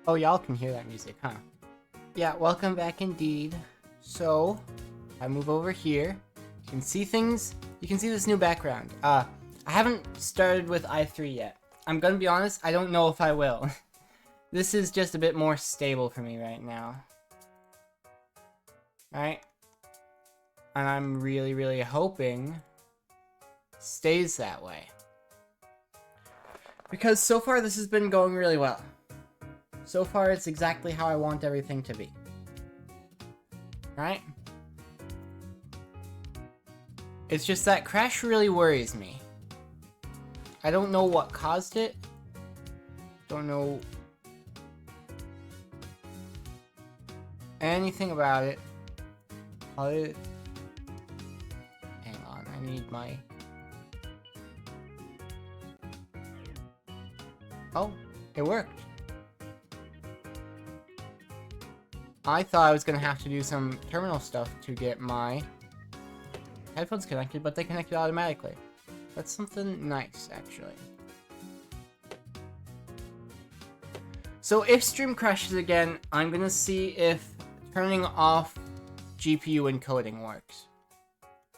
Oh, y'all can hear that music, huh? Yeah, welcome back indeed. So, I move over here. You can see things. You can see this new background. I haven't started with i3 yet. I'm gonna be honest, I don't know if I will. This is just a bit more stable for me right now. Right? And I'm really hoping it stays that way. Because so far this has been going really well. So far it's exactly how I want everything to be. Right? It's just that crash really worries me. I don't know what caused it. Don't know anything about it. Hang on, I need my... Oh, it worked. I thought I was gonna have to do some terminal stuff to get my headphones connected, but they connected automatically. That's something nice, actually. So if stream crashes again, I'm gonna see if turning off GPU encoding works.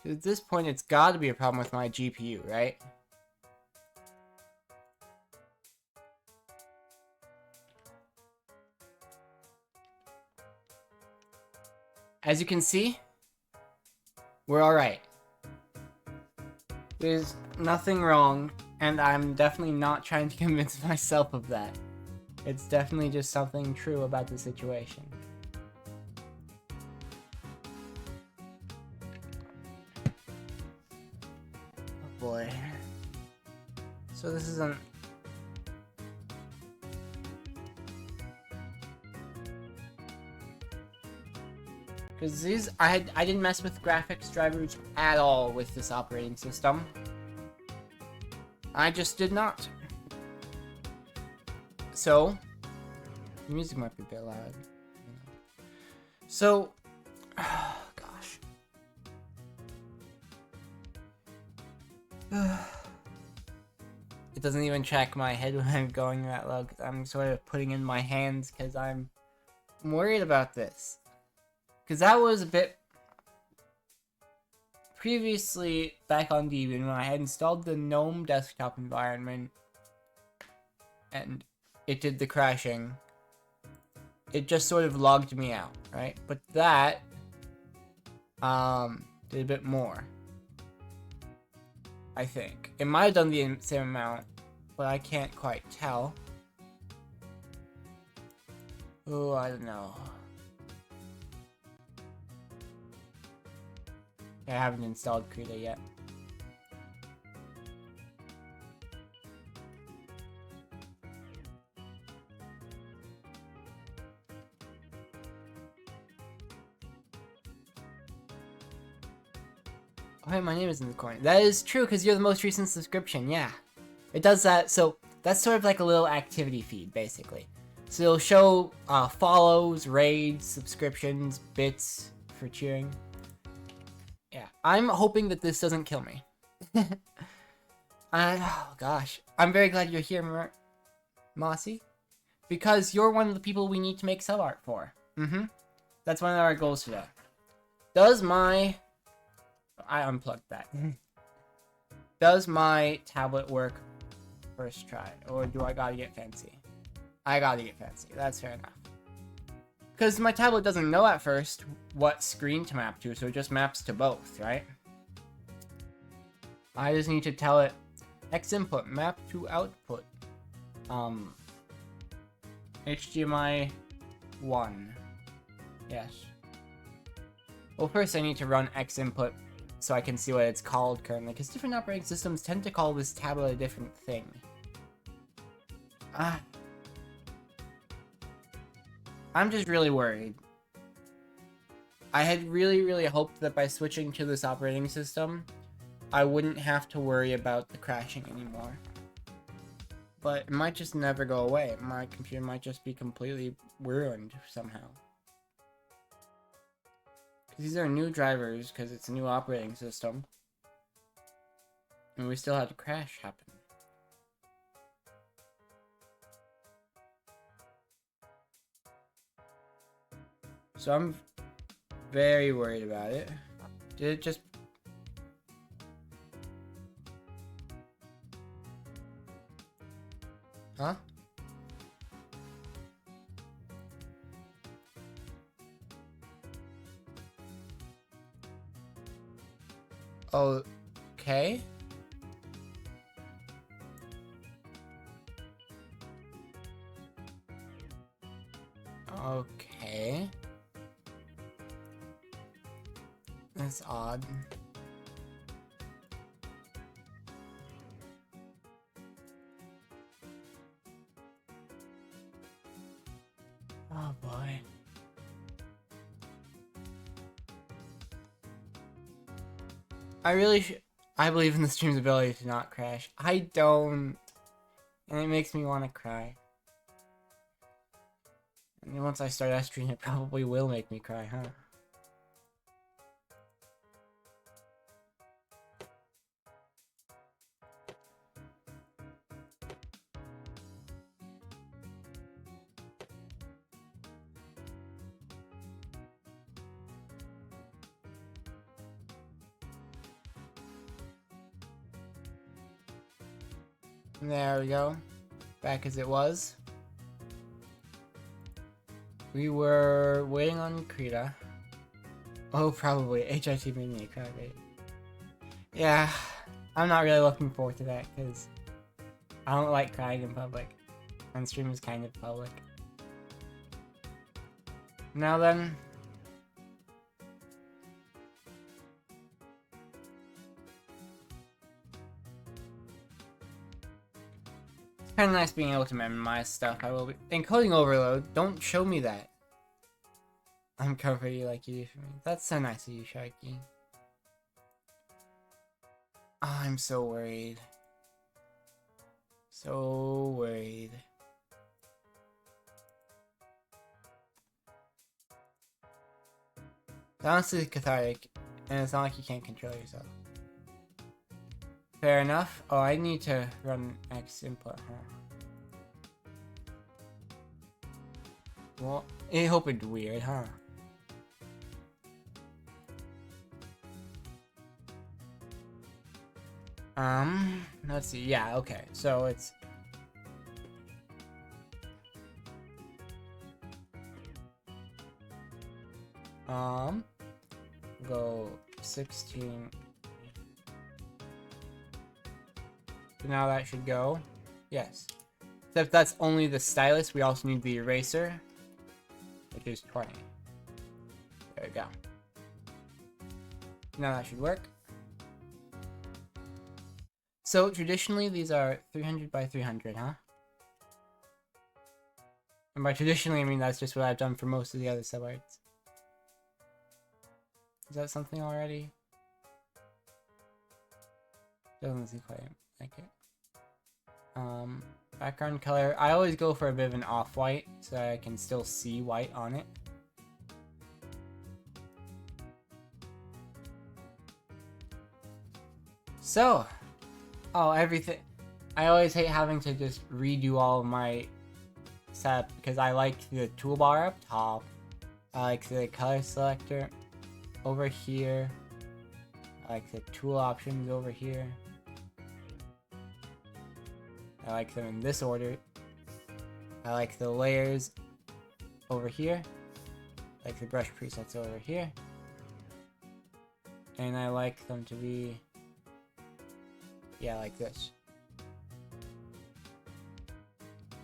At this point, it's gotta be a problem with my GPU, right? As you can see, we're alright. There's nothing wrong, and I'm definitely not trying to convince myself of that. It's definitely just something true about the situation. Oh boy. So this isn't... Because these, I didn't mess with graphics drivers at all with this operating system. I just did not. So, the music might be a bit loud. So, oh, gosh. It doesn't even track my head when I'm going that low. I'm sort of putting in my hands because I'm worried about this. Because that was a bit... Previously, back on Debian, when I had installed the GNOME desktop environment, and it did the crashing, it just sort of logged me out, right? But that, did a bit more. I think. It might have done the same amount, but I can't quite tell. Oh, I don't know. I haven't installed Krita yet. Oh, hey, my name is in the corner. That is true, because you're the most recent subscription, yeah. It does that, so that's sort of like a little activity feed, basically. So it'll show follows, raids, subscriptions, bits for cheering. Yeah, I'm hoping that this doesn't kill me. Oh gosh. I'm very glad you're here, Mossy. Because you're one of the people we need to make sub art for. That's one of our goals today. Does my... I unplugged that. Does my tablet work first try? Or do I gotta get fancy? I gotta get fancy. That's fair enough. Because my tablet doesn't know at first what screen to map to, so it just maps to both, right? I just need to tell it X input, map to output. HDMI 1. Yes. Well, first I need to run X input so I can see what it's called currently, because different operating systems tend to call this tablet a different thing. I'm just really worried. I had really hoped that by switching to this operating system, I wouldn't have to worry about the crashing anymore. But it might just never go away. My computer might just be completely ruined somehow. Because these are new drivers, because it's a new operating system. And we still had a crash happen. So I'm very worried about it. Did it just... Huh? Okay. Okay. That's odd. Oh boy. I believe in the stream's ability to not crash. I don't. And it makes me want to cry. And then once I start estering, it probably will make me cry, huh? There we go. Back as it was. We were waiting on Krita. Oh, probably. HIT made me cry, right? Yeah, I'm not really looking forward to that, because I don't like crying in public. And stream is kind of public. Now then... It's kind of nice being able to memorize stuff. I will be... Encoding overload, don't show me that. I'm comforting you like you do for me. That's so nice of you, Sharky. Oh, I'm so worried. So worried. It's honestly cathartic, and it's not like you can't control yourself. Fair enough. Oh, I need to run X input, huh? Well, it opened weird, huh? Let's see. Yeah, okay. So it's... Go 16. So now that should go. Yes. Except that's only the stylus. We also need the eraser, which is 20. There we go. Now that should work. So traditionally these are 300 by 300, huh? And by traditionally I mean that's just what I've done for most of the other subarts. Is that something already? Doesn't seem quite like it. Background color. I always go for a bit of an off-white so I can still see white on it. So, oh, everything. I always hate having to just redo all of my setup because I like the toolbar up top. I like the color selector over here. I like the tool options over here. I like them in this order. I like the layers over here. I like the brush presets over here. And I like them to be, yeah, like this.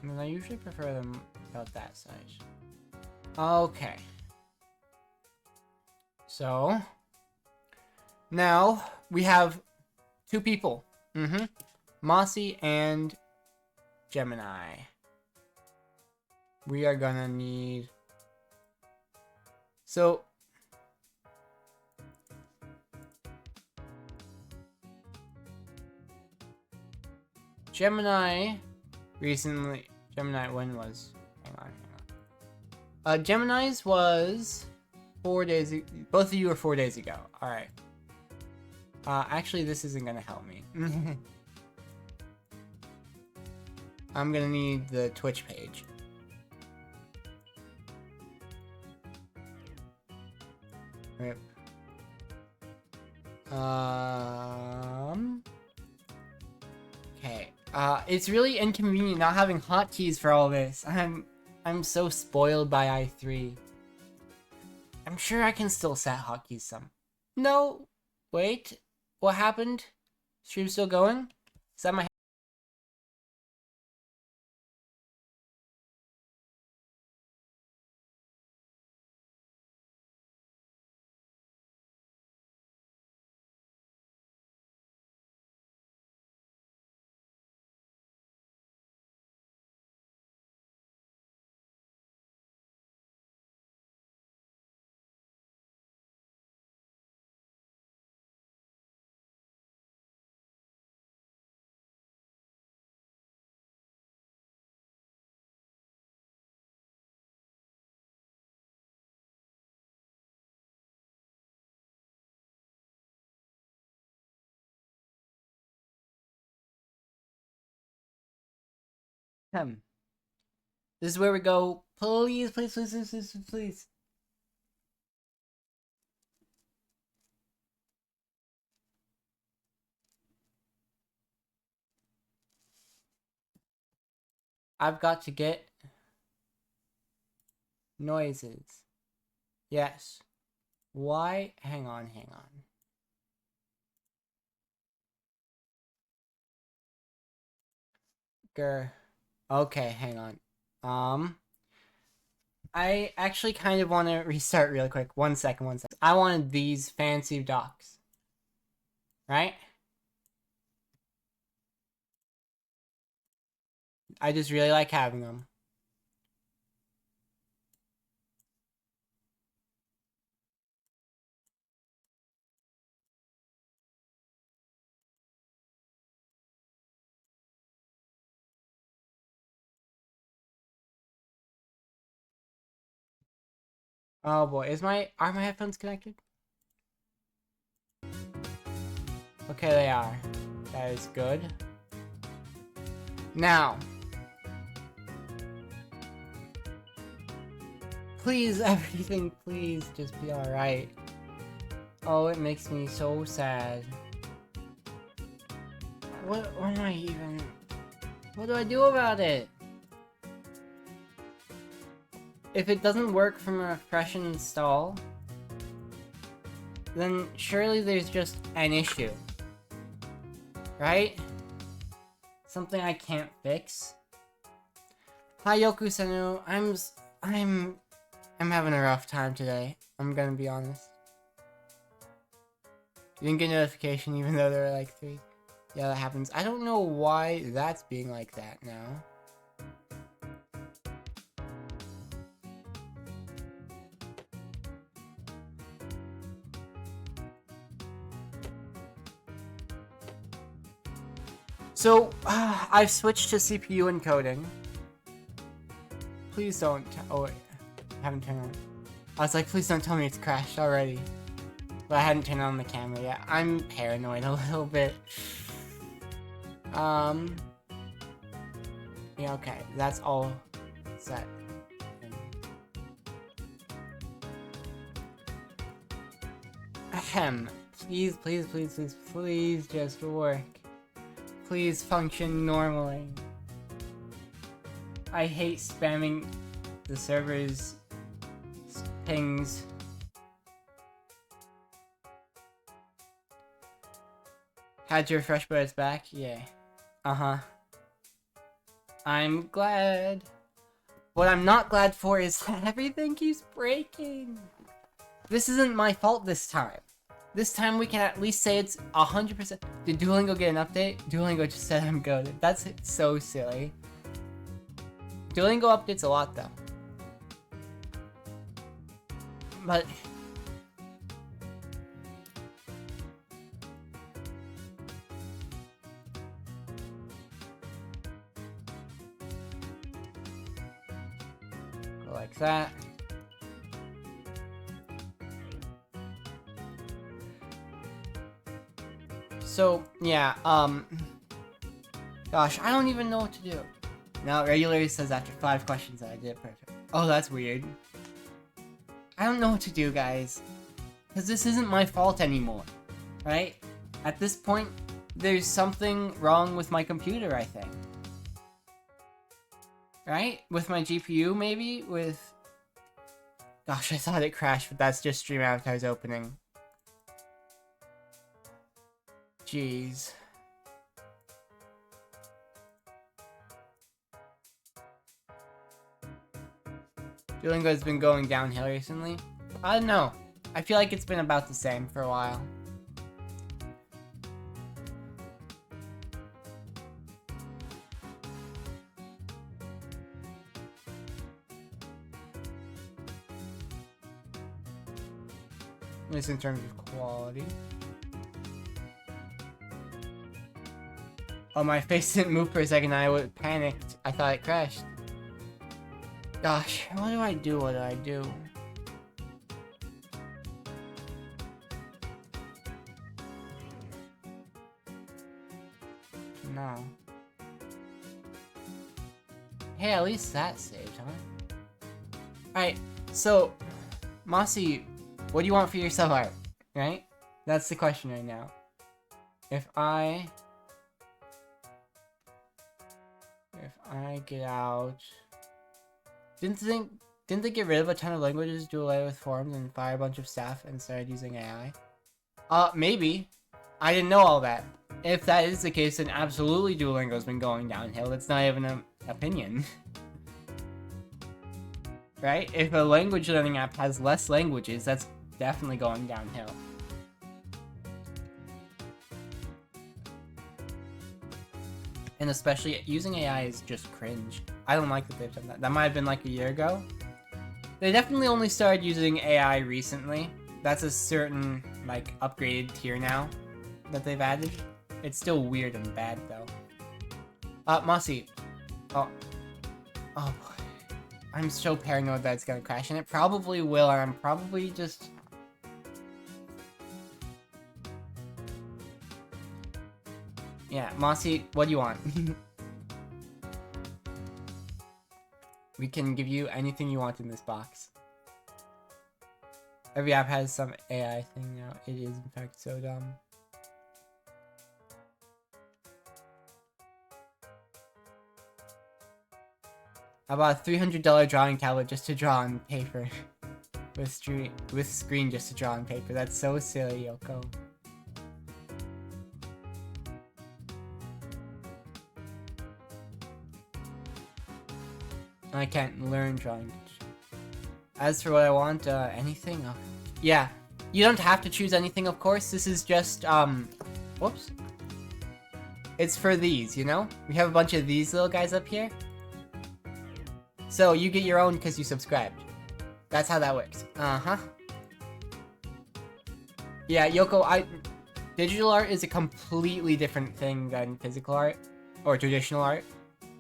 And I usually prefer them about that size. Okay. So, now we have two people. Mossy and Gemini. We are gonna need... So... Gemini recently... Gemini, when was... Hang on. Gemini's was 4 days... Both of you were 4 days ago. Alright. Actually, this isn't gonna help me. I'm gonna need the Twitch page. Rip. Okay. It's really inconvenient not having hotkeys for all this. I'm so spoiled by i3. I'm sure I can still set hotkeys some. No. Wait. What happened? Stream still going? Is that my... This is where we go. Please, please, please, please, please, please. I've got to get noises. Yes. Why? Hang on, hang on. Grr. Okay, hang on. I actually kind of want to restart real quick. One second, one second. I wanted these fancy docks. Right? I just really like having them. Oh boy, are my headphones connected? Okay, they are. That is good. Now, please, everything, please just be alright. Oh, it makes me so sad. What am I even... What do I do about it? If it doesn't work from a fresh install, then surely there's just an issue. Right? Something I can't fix. Hi Yoku-senu, I'm having a rough time today. I'm gonna be honest. You didn't get a notification even though there were like 3. Yeah, that happens. I don't know why that's being like that now. So, I've switched to CPU encoding. Please don't. Oh, wait. I haven't turned on. I was like, please don't tell me it's crashed already. But I hadn't turned on the camera yet. I'm paranoid a little bit. Yeah, okay. That's all set. Ahem. Please, please, please, please, please just work. Please function normally. I hate spamming the server's pings. Had your refresh, but it's back? Yeah. Uh-huh. I'm glad. What I'm not glad for is that everything keeps breaking. This isn't my fault this time. This time we can at least say it's 100%. Did Duolingo get an update? Duolingo just said I'm goated. That's so silly. Duolingo updates a lot though. But... go like that. So, yeah, gosh, I don't even know what to do. Now, regularly says after 5 questions that I did it perfect. Oh, that's weird. I don't know what to do, guys. Because this isn't my fault anymore, right? At this point, there's something wrong with my computer, I think. Right? With my GPU, maybe? With... Gosh, I thought it crashed, but that's just Stream Avatar's opening. Jeez. Duolingo has been going downhill recently. I don't know. I feel like it's been about the same for a while. At least in terms of quality. Oh, my face didn't move for a second. I panicked. I thought it crashed. Gosh, what do I do? What do I do? No. Hey, at least that saved, huh? Alright, so, Mossy, what do you want for your sub art? Right? That's the question right now. If I get out... Didn't they get rid of a ton of languages, do away with forms, and fire a bunch of staff and started using AI? Maybe. I didn't know all that. If that is the case, then absolutely Duolingo's been going downhill. It's not even an opinion. Right? If a language learning app has less languages, that's definitely going downhill. And especially, using AI is just cringe. I don't like that they've done that. That might have been like a year ago. They definitely only started using AI recently. That's a certain, like, upgraded tier now that they've added. It's still weird and bad, though. Mossy. Oh boy. I'm so paranoid that it's gonna crash, and it probably will, and I'm probably just... Yeah, Mossy, what do you want? We can give you anything you want in this box. Every app has some AI thing now. It is, in fact, so dumb. I bought a $300 drawing tablet just to draw on paper. with screen just to draw on paper. That's so silly, Yoko. I can't learn drawing. As for what I want, anything? Oh. Yeah, you don't have to choose anything, of course. This is just, whoops. It's for these, you know? We have a bunch of these little guys up here. So you get your own because you subscribed. That's how that works. Uh-huh. Yeah, Yoko, digital art is a completely different thing than physical art, or traditional art.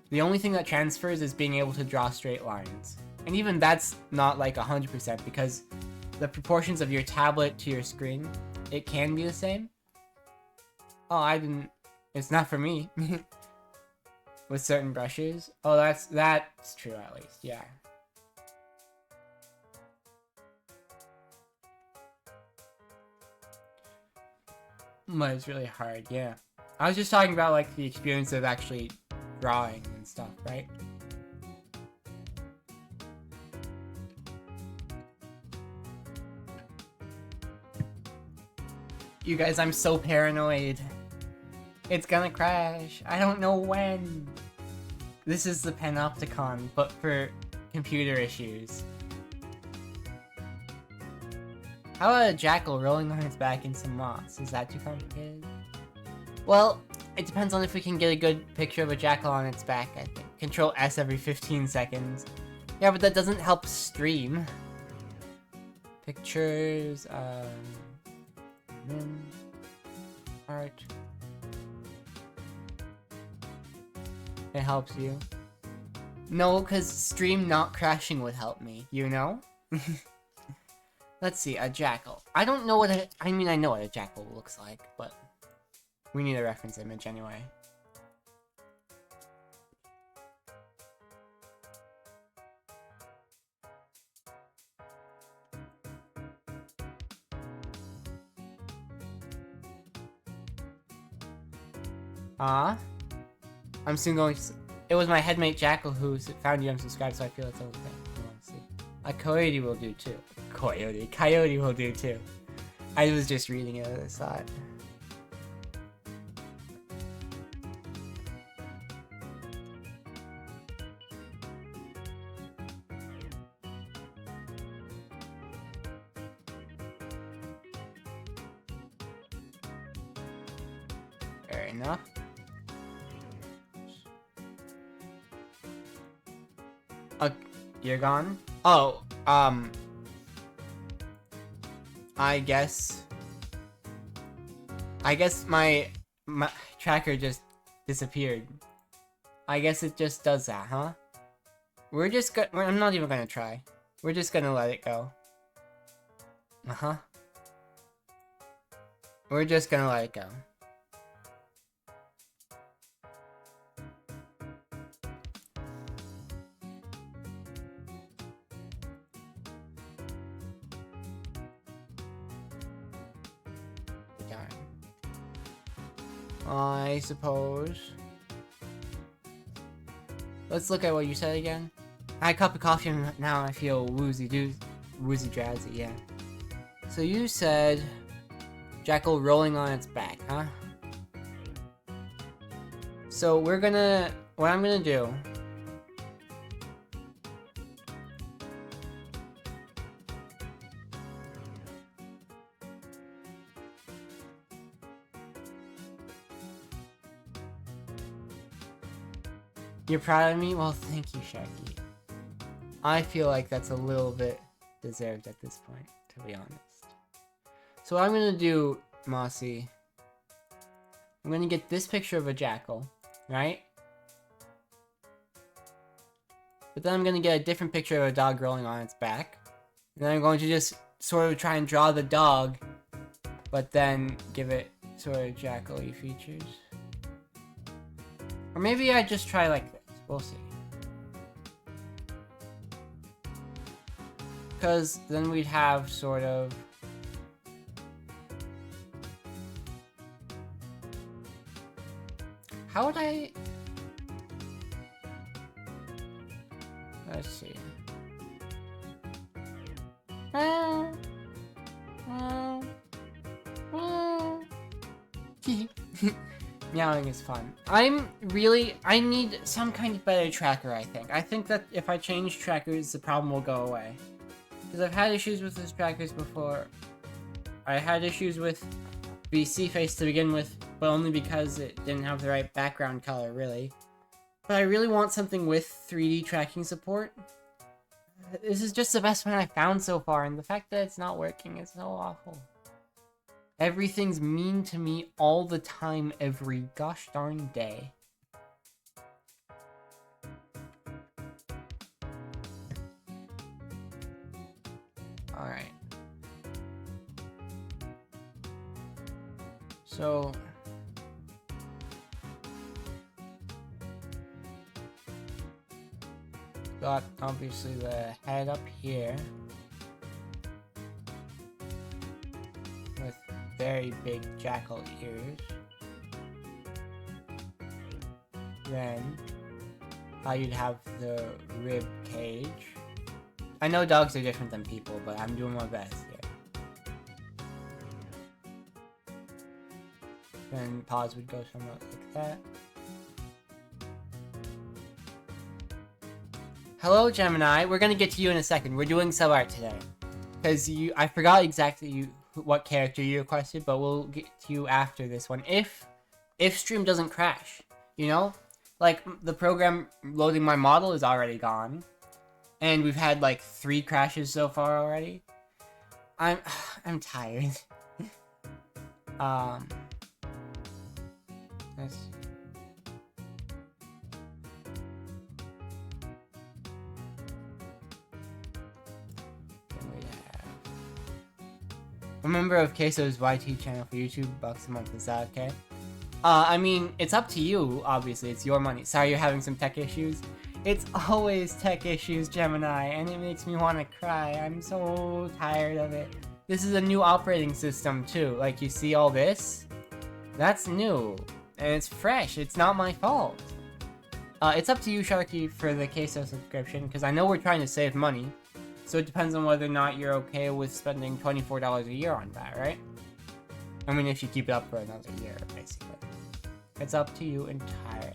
The only thing that transfers is being able to draw straight lines. And even that's not like 100% because the proportions of your tablet to your screen, it can be the same. Oh, it's not for me. With certain brushes. Oh, that's true at least, yeah. But it's really hard, yeah. I was just talking about like the experience of actually drawing and stuff, right? You guys, I'm so paranoid. It's gonna crash. I don't know when. This is the Panopticon, but for computer issues. How about a jackal rolling on its back in some moss? Is that too complicated? Well, it depends on if we can get a good picture of a jackal on its back, I think. Control S every 15 seconds. Yeah, but that doesn't help stream. Pictures, art. It helps you. No, because stream not crashing would help me, you know? Let's see, a jackal. I don't know what I mean, I know what a jackal looks like, but we need a reference image anyway. I'm soon going to... It was my headmate Jackal who found you unsubscribed, so I feel it's okay. A coyote will do too. Coyote will do too. I was just reading it as I saw it. Fair enough. You're gone? Oh, I guess my tracker just disappeared. I guess it just does that, huh? I'm not even gonna try. We're just gonna let it go. We're just gonna let it go. I suppose. Let's look at what you said again. I had a cup of coffee and now I feel woozy drowsy, yeah. So you said Jackal rolling on its back, huh? So what I'm gonna do. You're proud of me? Well, thank you, Sharky. I feel like that's a little bit deserved at this point, to be honest. So what I'm gonna do, Mossy, I'm gonna get this picture of a jackal, right? But then I'm gonna get a different picture of a dog rolling on its back. And then I'm going to just sort of try and draw the dog, but then give it sort of jackal-y features. Or maybe I just try like this. We'll see. Because then we'd have sort of... How would I... Let's see. Meowing is fun. I need some kind of better tracker, I think. I think that if I change trackers, the problem will go away. Because I've had issues with those trackers before. I had issues with BC Face to begin with, but only because it didn't have the right background color, really. But I really want something with 3D tracking support. This is just the best one I've found so far, and the fact that it's not working is so awful. Everything's mean to me all the time, every gosh darn day. Alright. So... got, obviously, the head up here. With very big jackal ears. Then, you'd have the rib cage. I know dogs are different than people, but I'm doing my best here. Then paws would go somewhat like that. Hello, Gemini. We're gonna get to you in a second. We're doing sub art today. Because I forgot exactly what character you requested, but we'll get to you after this one. If stream doesn't crash, you know? Like, the program loading my model is already gone. And we've had, like, 3 crashes so far already. I'm tired. Let's see. A member of Queso's YT channel for YouTube, $1 a month, is that okay? I mean, it's up to you, obviously, it's your money. Sorry you're having some tech issues. It's always tech issues, Gemini, and it makes me want to cry. I'm so tired of it. This is a new operating system, too. Like, you see all this? That's new. and it's fresh. It's not my fault. It's up to you, Sharky, for the queso subscription, because I know we're trying to save money. So it depends on whether or not you're okay with spending $24 a year on that, right? I mean, if you keep it up for another year, basically. It's up to you entirely.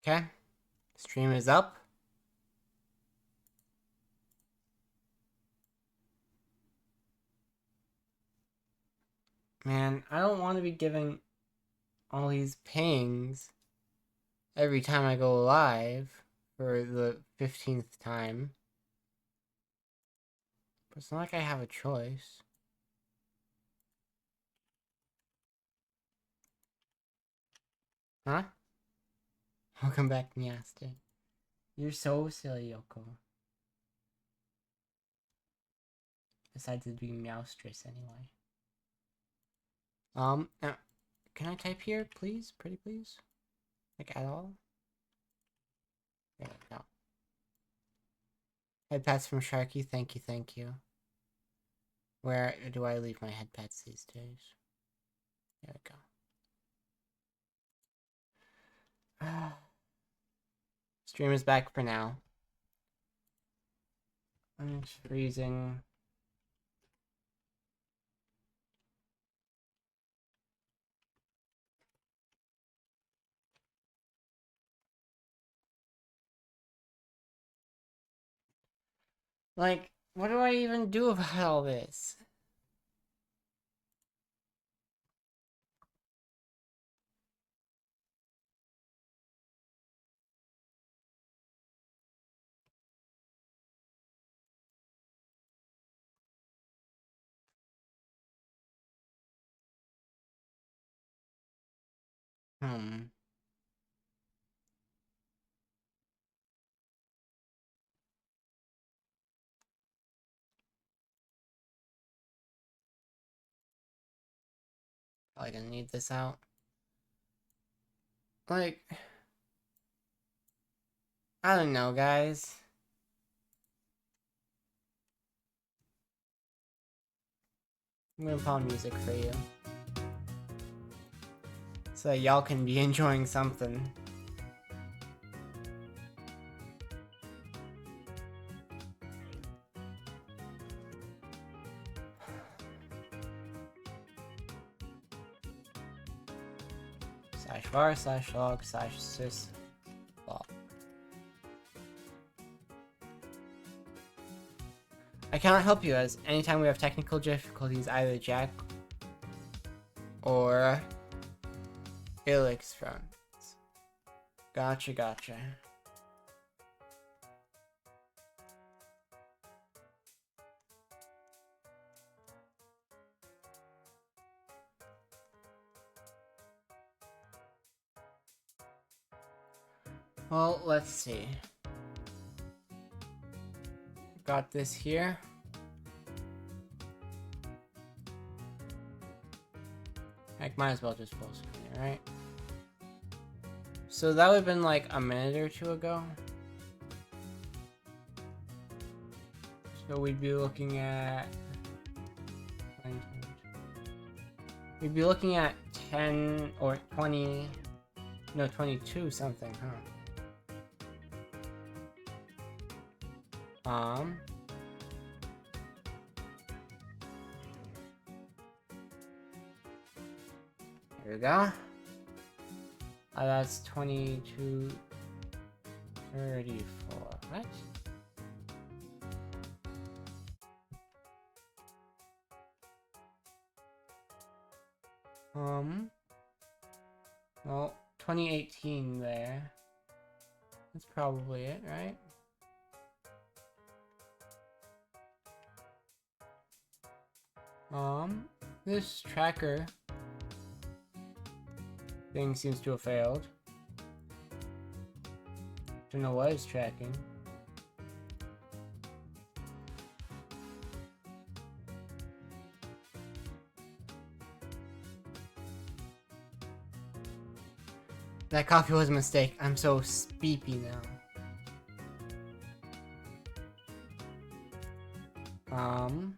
Okay. Stream is up. Man, I don't want to be giving all these pings every time I go live for the 15th time. But it's not like I have a choice. Huh? Welcome back, Nyastic. You're so silly, Yoko. Besides it being Meowstress anyway. Can I type here, please? Pretty please? Like, at all? There we go. Head pats from Sharky, thank you, thank you. Where do I leave my head pats these days? There we go. Stream is back for now. I'm just freezing. Like, what do I even do about all this? Probably gonna need this out. Like, I don't know, guys. I'm gonna put on music for you. So that y'all can be enjoying something. /var/log/sys log. I cannot help you, as anytime we have technical difficulties, either Jack or Ilix fronts. Gotcha, gotcha. Well, let's see. Got this here. Heck, might as well just full screen it, right? So that would have been like a minute or two ago. So we'd be looking at... We'd be looking at 10 or 20... No, 22 something, huh? Here we go. That's 22, 34. What? Well, 2018 there. That's probably it, right? This tracker thing seems to have failed. Don't know what it's tracking. That coffee was a mistake. I'm so speepy now. Um.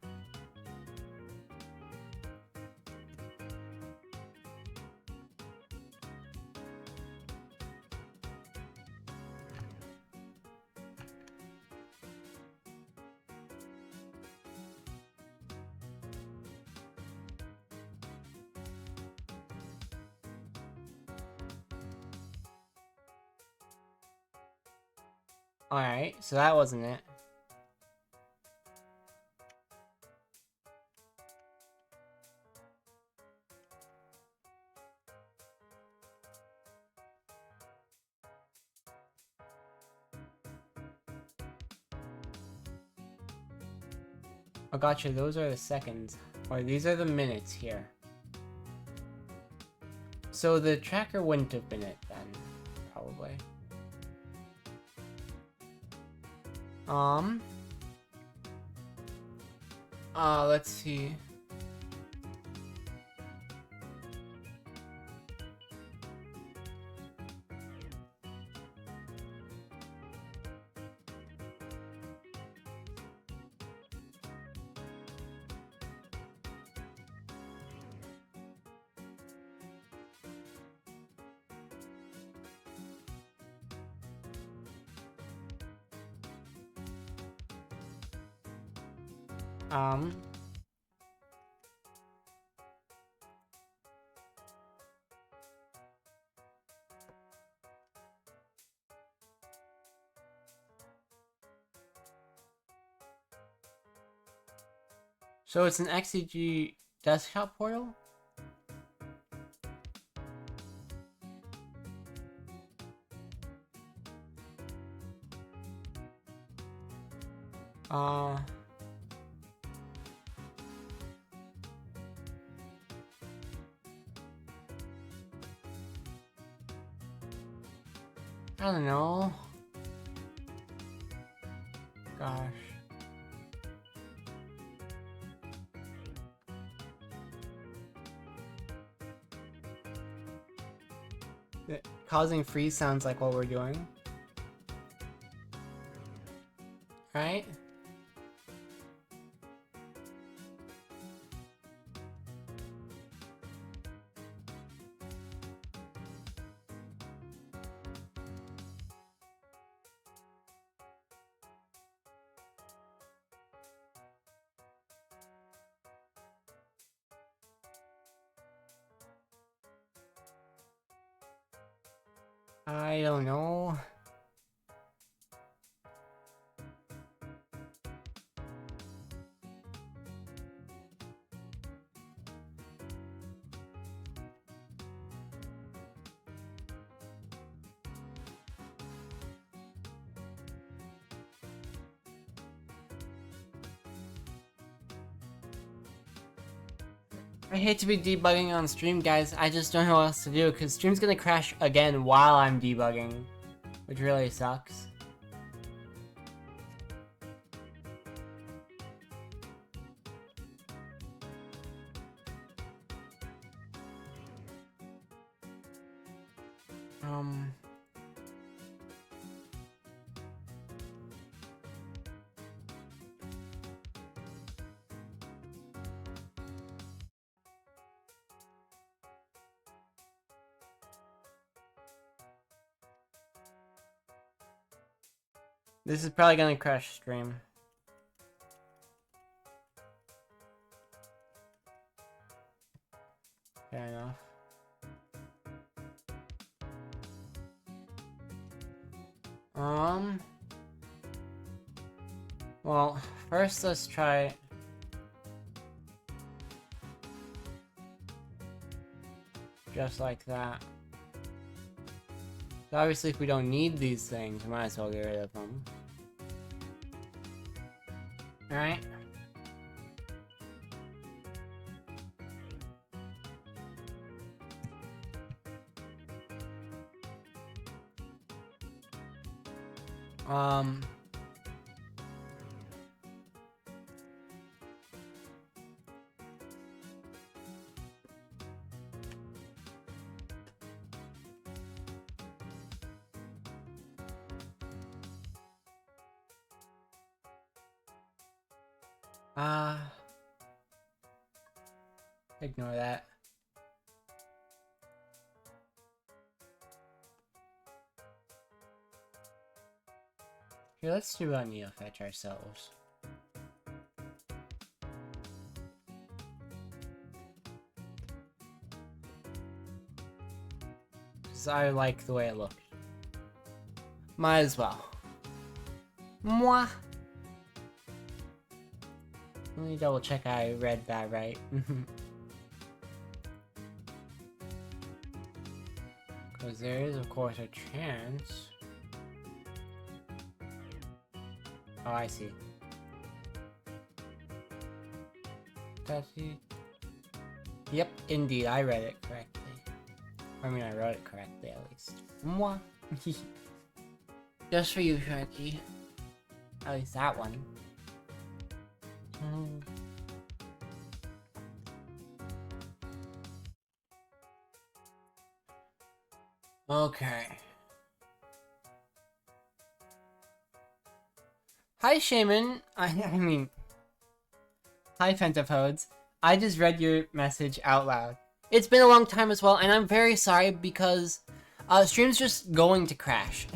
Alright, so that wasn't it. Oh, gotcha, those are the seconds. Or these are the minutes here. So the tracker wouldn't have been it then, probably. Let's see. So it's an XCG desktop portal? I don't know. Gosh. Causing freeze sounds like what we're doing. Right? I don't know. I hate to be debugging on stream, guys. I just don't know what else to do, because stream's gonna crash again while I'm debugging, which really sucks. This is probably gonna crash stream. Fair enough. Well, first let's try... just like that. So obviously if we don't need these things, we might as well get rid of them. Alright. Ignore that. Here, let's do a Neofetch ourselves. Because I like the way it looks. Might as well. Mwah! Let me double check I read that right. Because there is, of course, a chance. Oh, I see. That's it. Yep, indeed, I read it correctly. I mean, I wrote it correctly, at least. Mwah! Just for you, Sharky. At least that one. Okay. Hi, Shaman. I mean... Hi, Pentapodes. I just read your message out loud. It's been a long time as well, and I'm very sorry because... stream's just going to crash.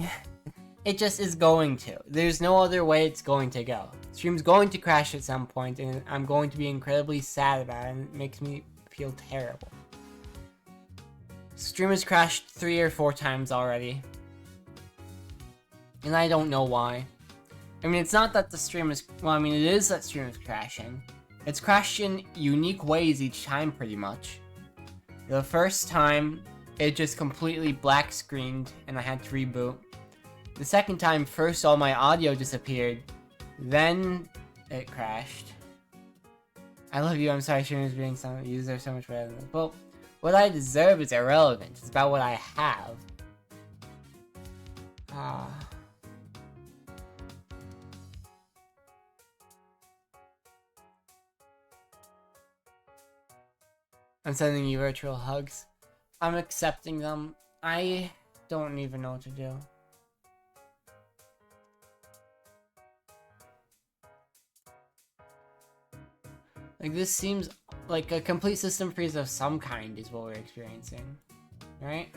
It just is going to. There's no other way it's going to go. Stream's going to crash at some point, and I'm going to be incredibly sad about it, and it makes me feel terrible. Stream has crashed 3 or 4 times already. And I don't know why. I mean, it's not that the stream is... Well, I mean, it is that stream is crashing. It's crashed in unique ways each time, pretty much. The first time, it just completely black screened, and I had to reboot. The second time, first all my audio disappeared. Then, it crashed. I love you, I'm sorry, stream is being some... You deserve so much better than this. Well... What I deserve is irrelevant. It's about what I have. I'm sending you virtual hugs. I'm accepting them. I don't even know what to do. Like, this seems like a complete system freeze of some kind is what we're experiencing. Right?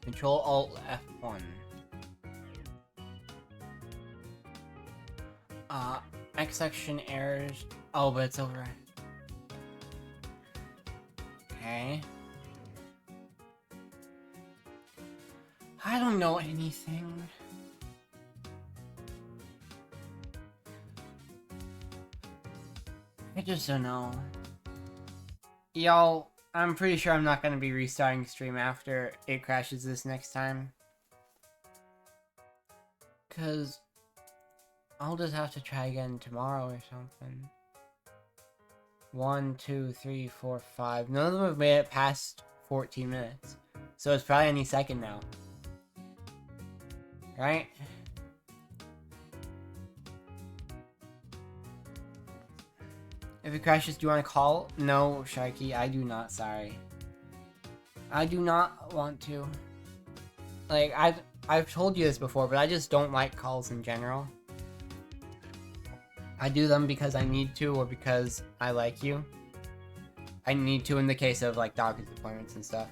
Control Alt F1. X section errors. Oh, but it's over. Okay. I don't know anything. I just don't know. Y'all, I'm pretty sure I'm not gonna be restarting stream after it crashes this next time. 'Cause I'll just have to try again tomorrow or something. 1, 2, 3, 4, 5. None of them have made it past 14 minutes. So it's probably any second now. Right? If it crashes, do you want to call? No, Sharky, I do not, sorry. I do not want to. Like, I've told you this before, but I just don't like calls in general. I do them because I need to, or because I like you. I need to in the case of, like, doctor's appointments and stuff.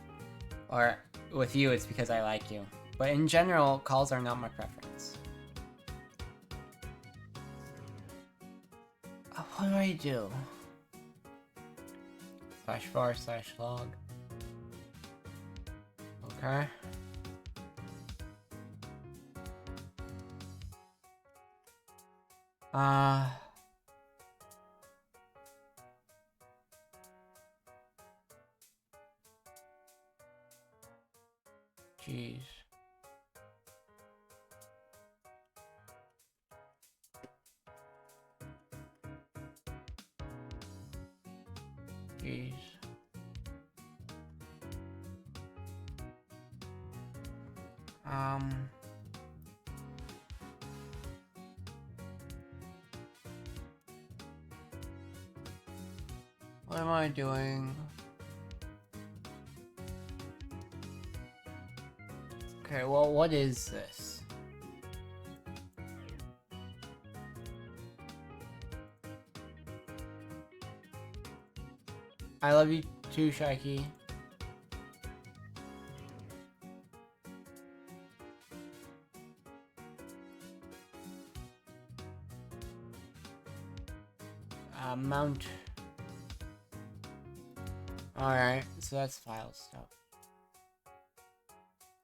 Or, with you, it's because I like you. But in general, calls are not my preference. What do I do? /var/log. Okay. Jeez. Jeez. What am I doing? Okay, well, what is this? I love you too, Sharky. Mount. Alright, so that's file stuff.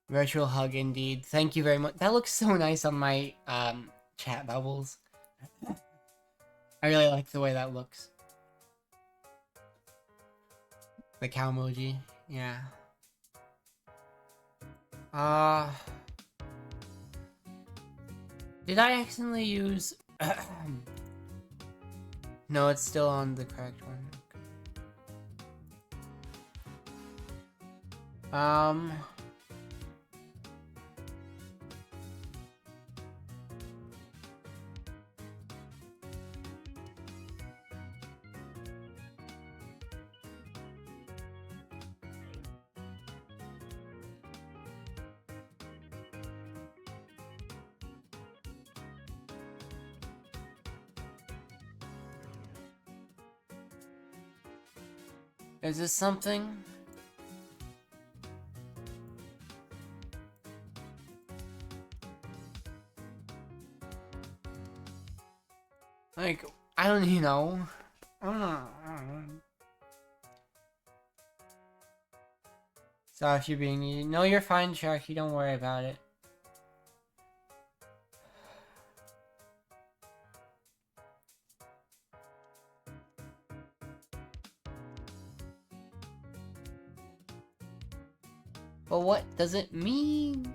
Virtual hug indeed. Thank you very much. That looks so nice on my chat bubbles. I really like the way that looks. The cow emoji. Yeah. Did I accidentally use No, it's still on the correct one. Is this something? Like, I don't even know. I don't know. Sorry if you're being needy. No, you're fine, Sharky. Don't worry about it. But what does it mean?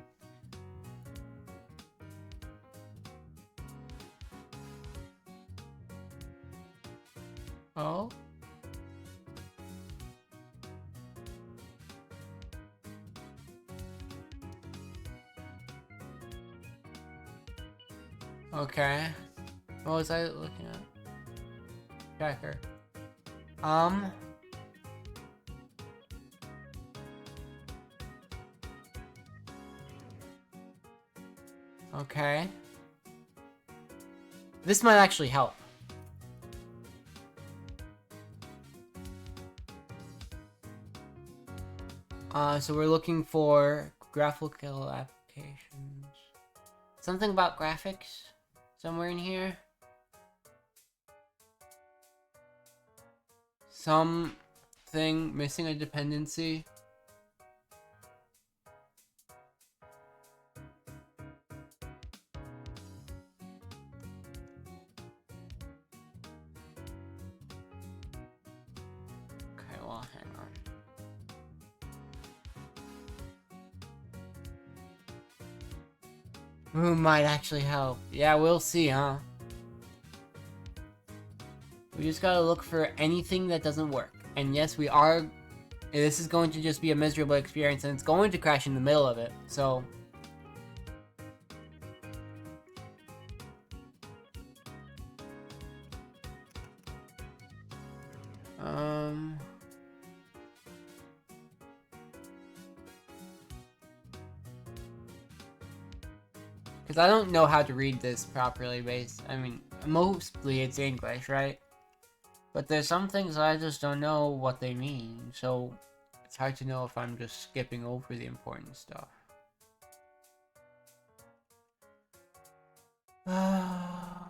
Oh? Okay. What was I looking at? Tracker. Okay. This might actually help. So we're looking for graphical applications. Something about graphics? Somewhere in here? Something missing a dependency? Okay, well, hang on. Who might actually help? Yeah, we'll see, huh? We just gotta look for anything that doesn't work. And yes, we are... This is going to just be a miserable experience, and it's going to crash in the middle of it, so... Because I don't know how to read this properly I mean, mostly it's English, right? But there's some things I just don't know what they mean, so it's hard to know if I'm just skipping over the important stuff. I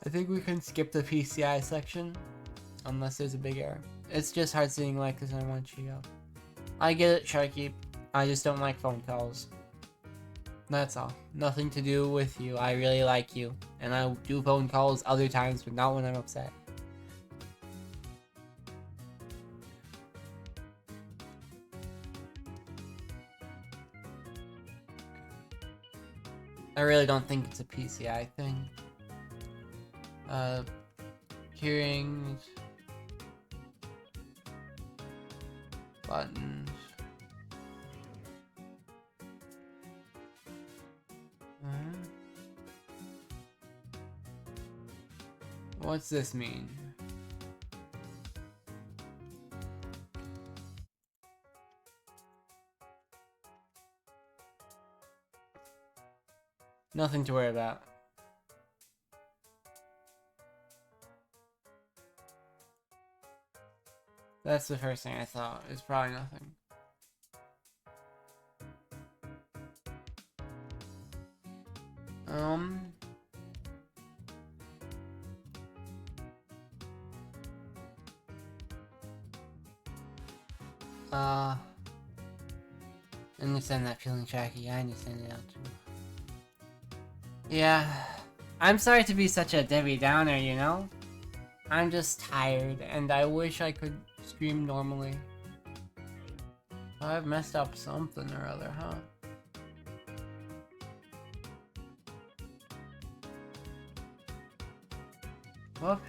think we can skip the PCI section, unless there's a big error. It's just hard seeing like this, I want you out. I get it, Sharky. I just don't like phone calls. That's all. Nothing to do with you. I really like you. And I do phone calls other times, but not when I'm upset. I really don't think it's a PCI thing. Hearings. Buttons. What's this mean? Nothing to worry about. That's the first thing I thought. It's probably nothing. I understand that feeling, Jackie. I understand it out too. Yeah, I'm sorry to be such a Debbie Downer, you know? I'm just tired, and I wish I could stream normally. I've messed up something or other, huh? Whoop.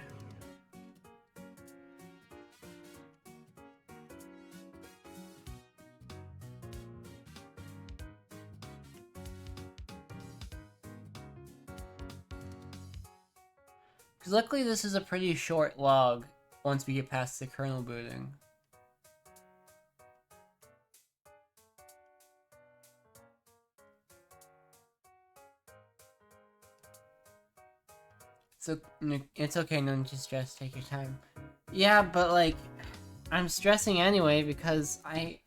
Because luckily this is a pretty short log once we get past the kernel booting. So it's okay, no need to stress, take your time. Yeah, but like, I'm stressing anyway because I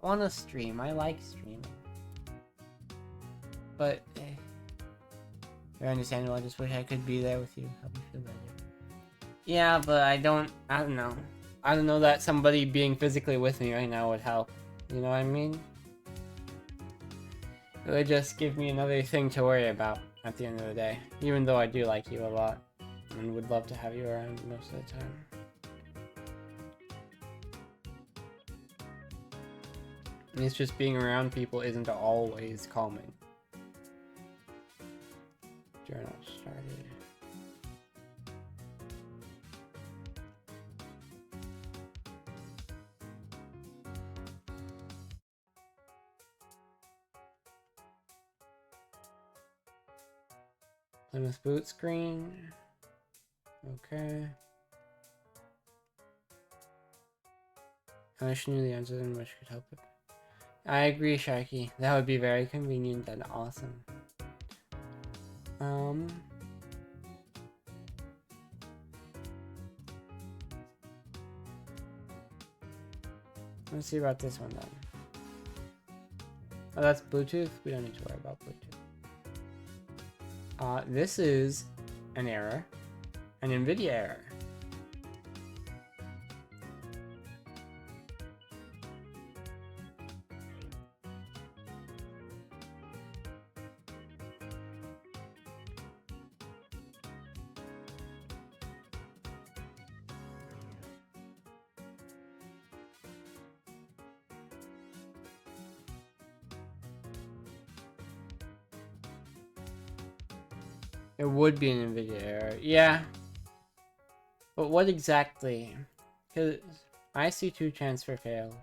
want to stream. I like streaming. But, very understandable. I just wish I could be there with you. Help me feel better. Yeah, but I don't know. I don't know that somebody being physically with me right now would help. You know what I mean? It would just give me another thing to worry about at the end of the day. Even though I do like you a lot. And would love to have you around most of the time. And it's just being around people isn't always calming. Journal started. Plymouth boot screen. Okay. I wish I knew the answer and wish could help it. I agree, Sharky. That would be very convenient and awesome. Let's see about this one then. Oh, that's Bluetooth? We don't need to worry about Bluetooth. This is an error. An NVIDIA error. It would be an NVIDIA error. Yeah. But what exactly? Because IC2 transfer failed.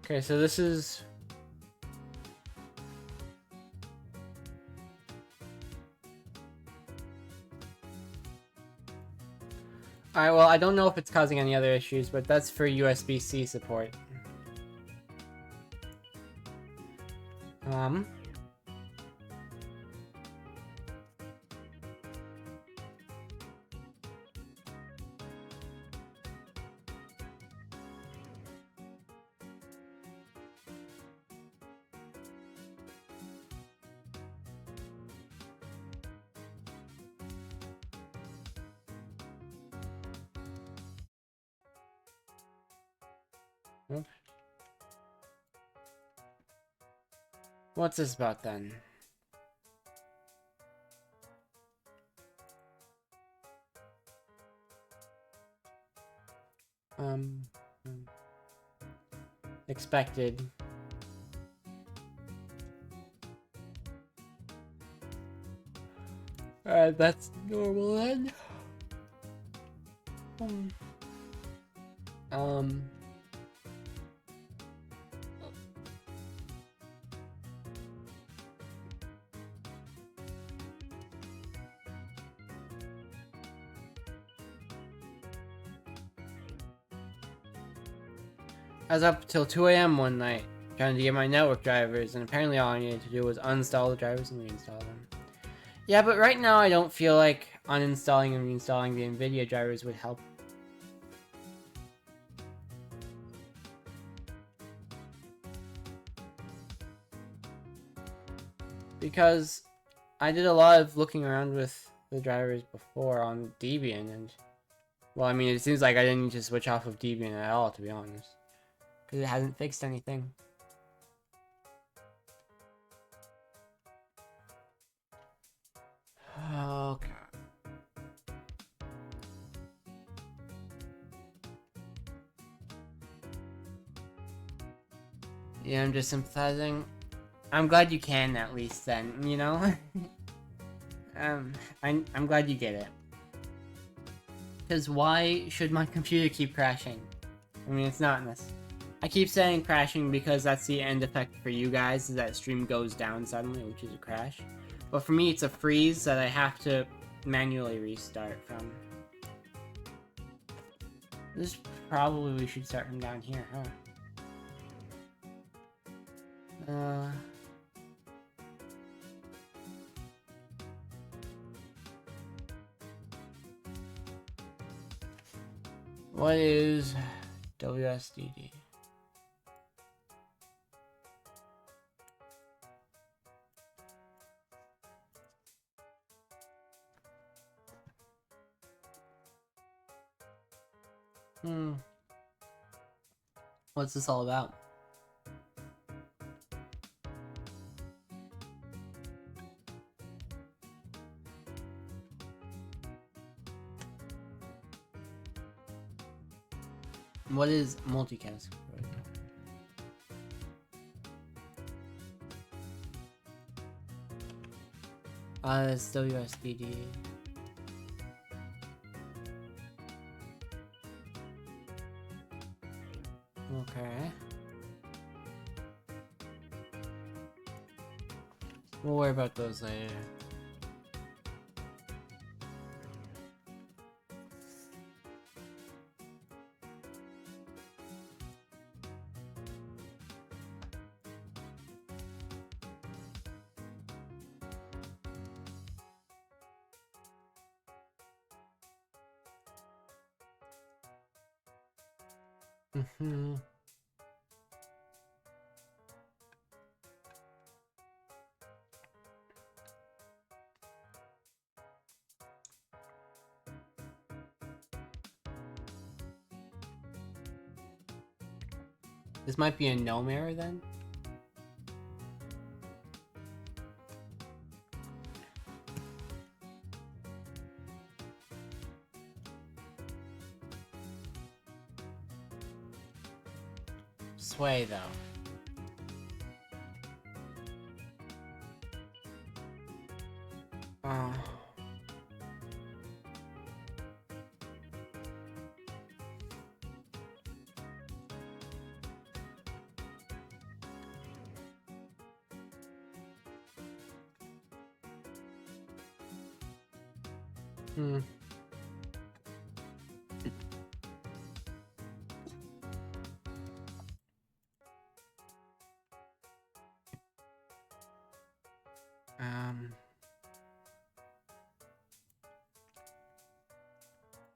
Okay, so this is... Alright, well, I don't know if it's causing any other issues, but that's for USB-C support. What's this about then? Expected. Alright, that's normal then. Um, I was up till 2 a.m. one night trying to get my network drivers, and apparently all I needed to do was uninstall the drivers and reinstall them. Yeah, but right now I don't feel like uninstalling and reinstalling the NVIDIA drivers would help. Because I did a lot of looking around with the drivers before on Debian, and well, I mean, it seems like I didn't need to switch off of Debian at all, to be honest, because it hasn't fixed anything. Okay. Yeah, I'm just sympathizing. I'm glad you can, at least, then, you know? I'm glad you get it. Because why should my computer keep crashing? I mean, it's not in this. I keep saying crashing because that's the end effect for you guys, is that stream goes down suddenly, which is a crash. But for me, it's a freeze that I have to manually restart from. This probably we should start from down here, huh? What is WSDD? What's this all about? What is multicast? That's WSDD. Okay. We'll worry about those later. This might be a gnome error then? Sway though.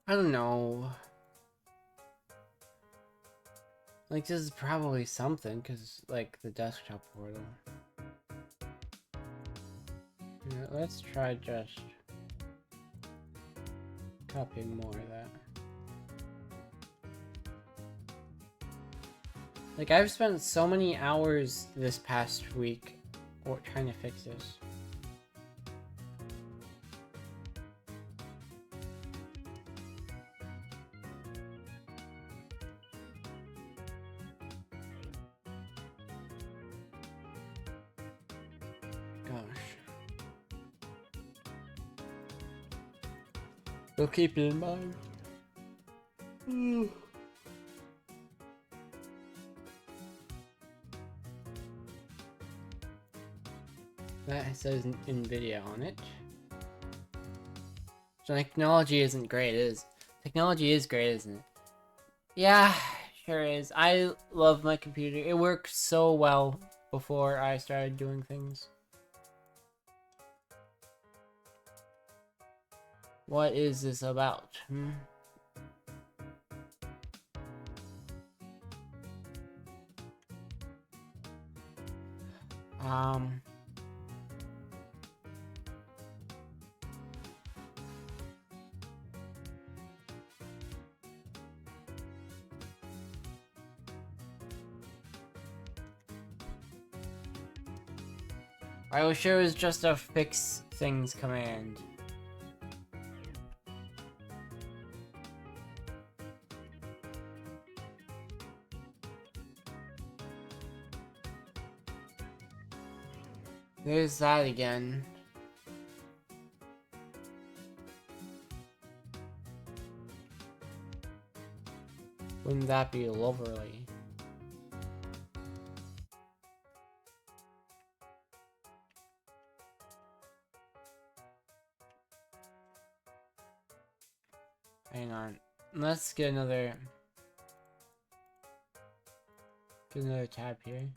I don't know. Like, this is probably something, because, like, the desktop portal. Yeah, let's try just copying more of that. Like, I've spent so many hours this past week trying to fix this. We'll keep it in mind. That says NVIDIA on it. So technology isn't great, is technology is great, isn't it? Yeah, sure is. I love my computer. It worked so well before I started doing things. What is this about? I was sure it was just a fix things command. There's that again. Wouldn't that be lovely? Hang on. Let's get another tab here.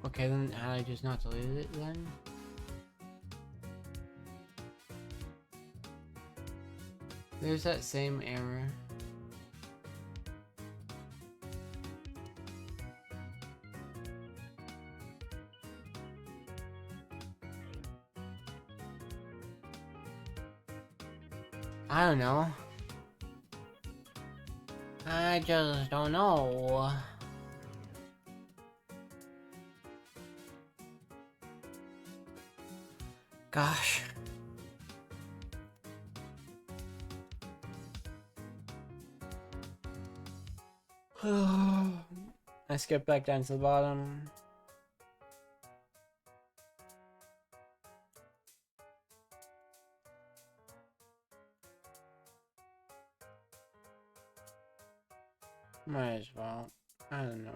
Okay, then how do I just not delete it then? There's that same error. I don't know. I just don't know. Gosh. I skipped back down to the bottom. Might as well. I don't know.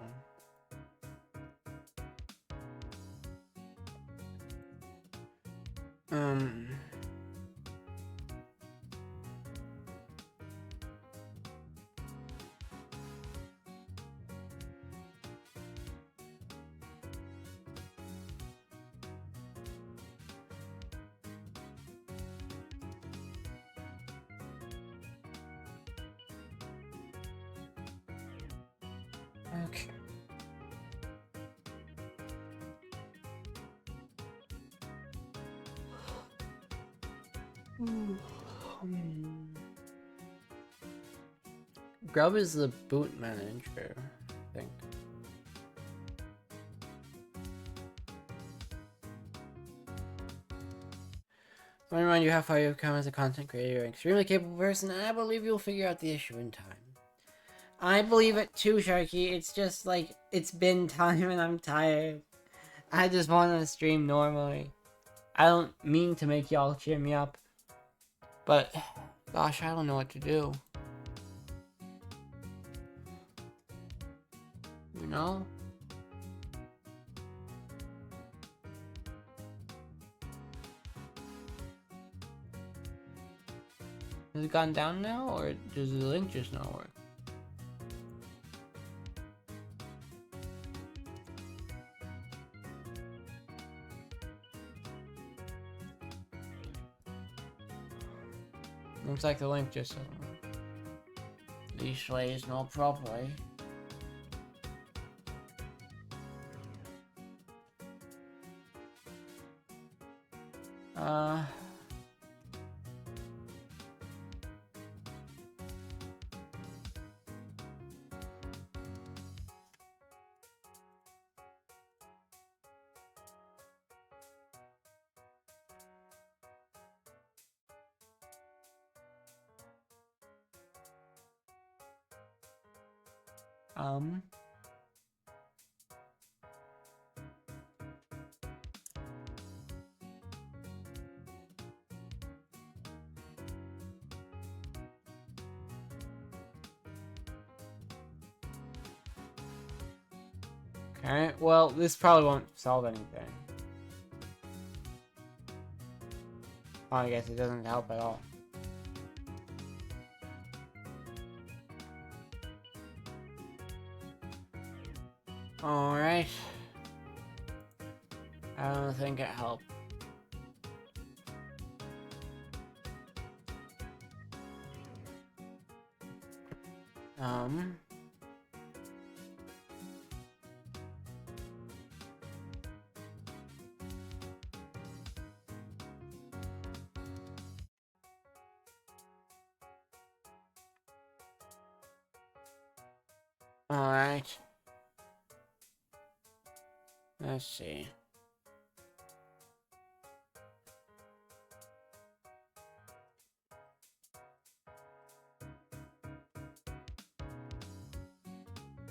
Okay. Grub is the boot manager, I think. Let me remind you how far you've come as a content creator. You're an extremely capable person, and I believe you'll figure out the issue in time. I believe it too, Sharky. It's just like, it's been time and I'm tired. I just want to stream normally. I don't mean to make y'all cheer me up, but gosh, I don't know what to do. You know? Has it gone down now, or does the link just not work? Looks like the link just displays not properly. Um. Okay, well, this probably won't solve anything. Oh, I guess it doesn't help at all. Alright. I don't think it helped. Alright. Let's see.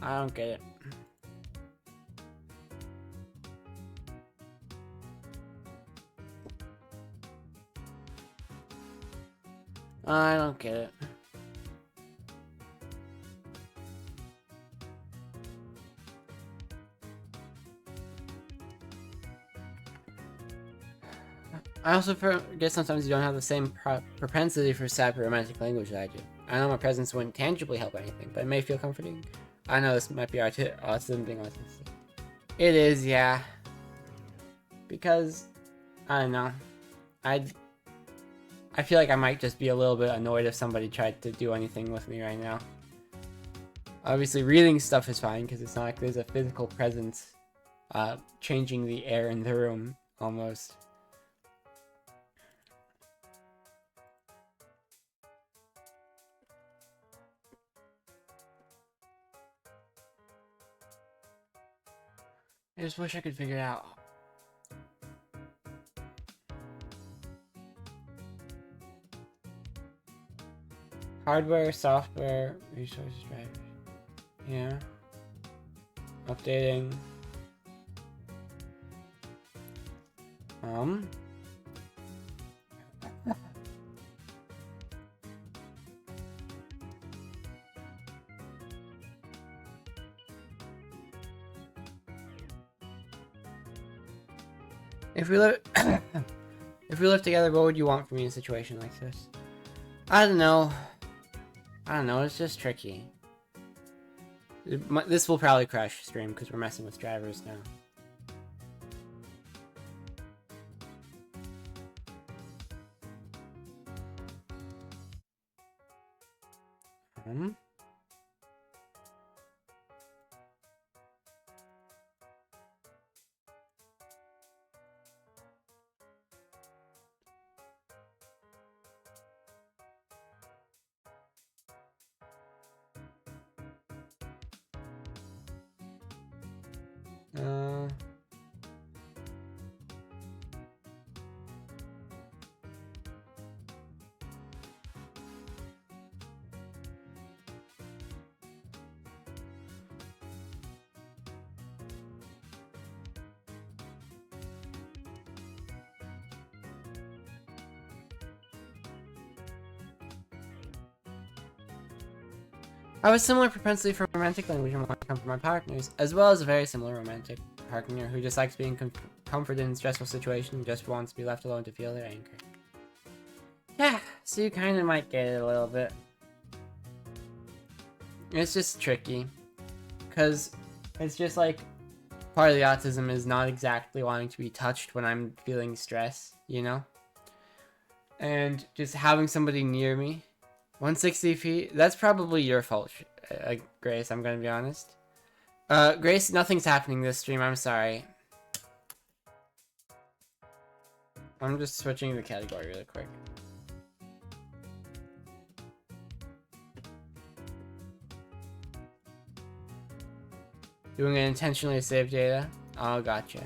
I don't get it. I don't get it. I also forget sometimes you don't have the same propensity for sad romantic language that I do. I know my presence wouldn't tangibly help anything, but it may feel comforting. I know this might be autism being autistic. It is, yeah. Because, I don't know. I feel like I might just be a little bit annoyed if somebody tried to do anything with me right now. Obviously, reading stuff is fine, because it's not like there's a physical presence changing the air in the room, almost. I just wish I could figure it out. Hardware, software, resources, drivers. Yeah. Updating. If we live, if we live together, what would you want from me in a situation like this? I don't know. It's just tricky. This will probably crash stream because we're messing with drivers now. I have a similar propensity for romantic language and want to come from my partners, as well as a very similar romantic partner who just likes being comforted in stressful situations and just wants to be left alone to feel their anger. Yeah, so you kind of might get it a little bit. It's just tricky, because it's just like part of the autism is not exactly wanting to be touched when I'm feeling stress, you know? And just having somebody near me. 160 feet? That's probably your fault, Grace, I'm gonna be honest. Grace, nothing's happening this stream, I'm sorry. I'm just switching the category really quick. Doing it intentionally to save data? Oh, gotcha.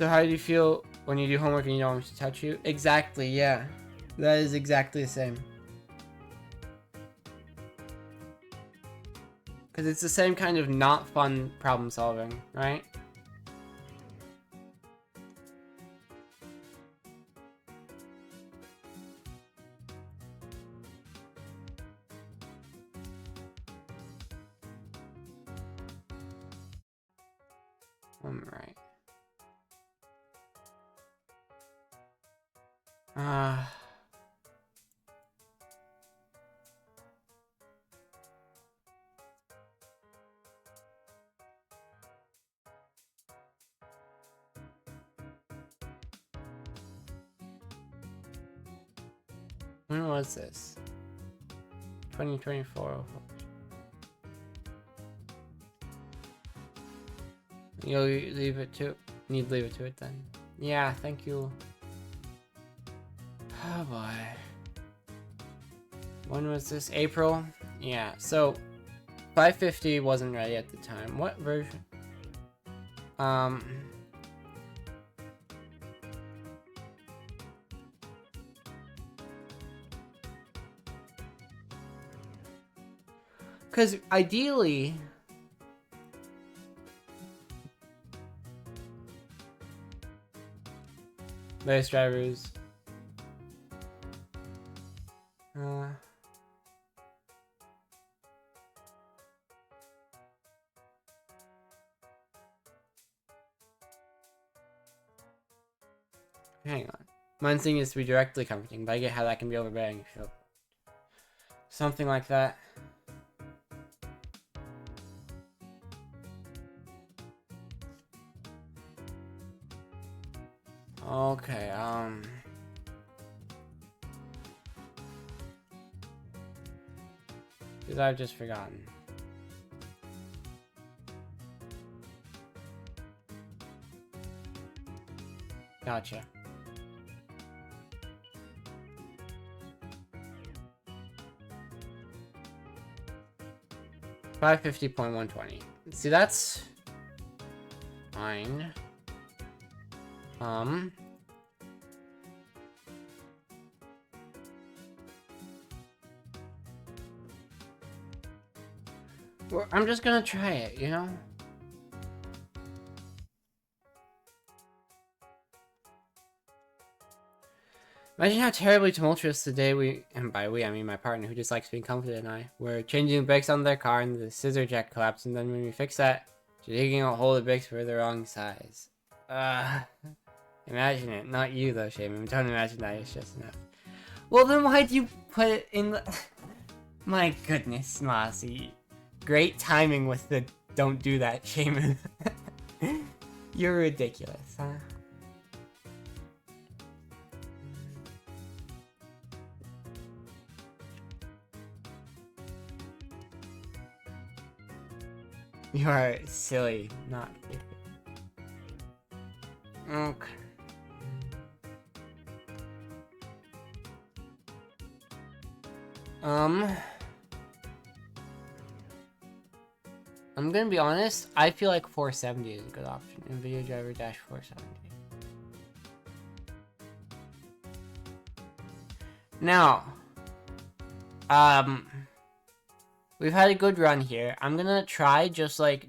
So how do you feel when you do homework and you don't want me to touch you? Exactly, yeah. That is exactly the same. Because it's the same kind of not fun problem solving, right? Right. When was this? 2024. You'll leave it to... Need to leave it to it then. Yeah, thank you. Oh boy. When was this? April? Yeah, so 550 wasn't ready at the time. What version? Because ideally... Various drivers. Hang on. One thing is to be directly comforting, but I get how that can be overbearing. So something like that. Okay, because I've just forgotten. Gotcha. $550.120. See, that's fine. Well, I'm just gonna try it, you know? Imagine how terribly tumultuous the day we, and by we I mean my partner who just likes being comforted, and I were changing the brakes on their car and the scissor jack collapsed, and then when we fixed that, she's digging a hole the brakes were the wrong size. Imagine it. Not you though, Shaman. Don't imagine that, it's just enough. Well then why'd you put it in the... My goodness, Mossy. Great timing with the don't do that, Shaman. You're ridiculous, huh? You are silly, not stupid. Okay. I'm gonna be honest, I feel like 470 is a good option. NVIDIA driver dash 470. Now, we've had a good run here. I'm gonna try just like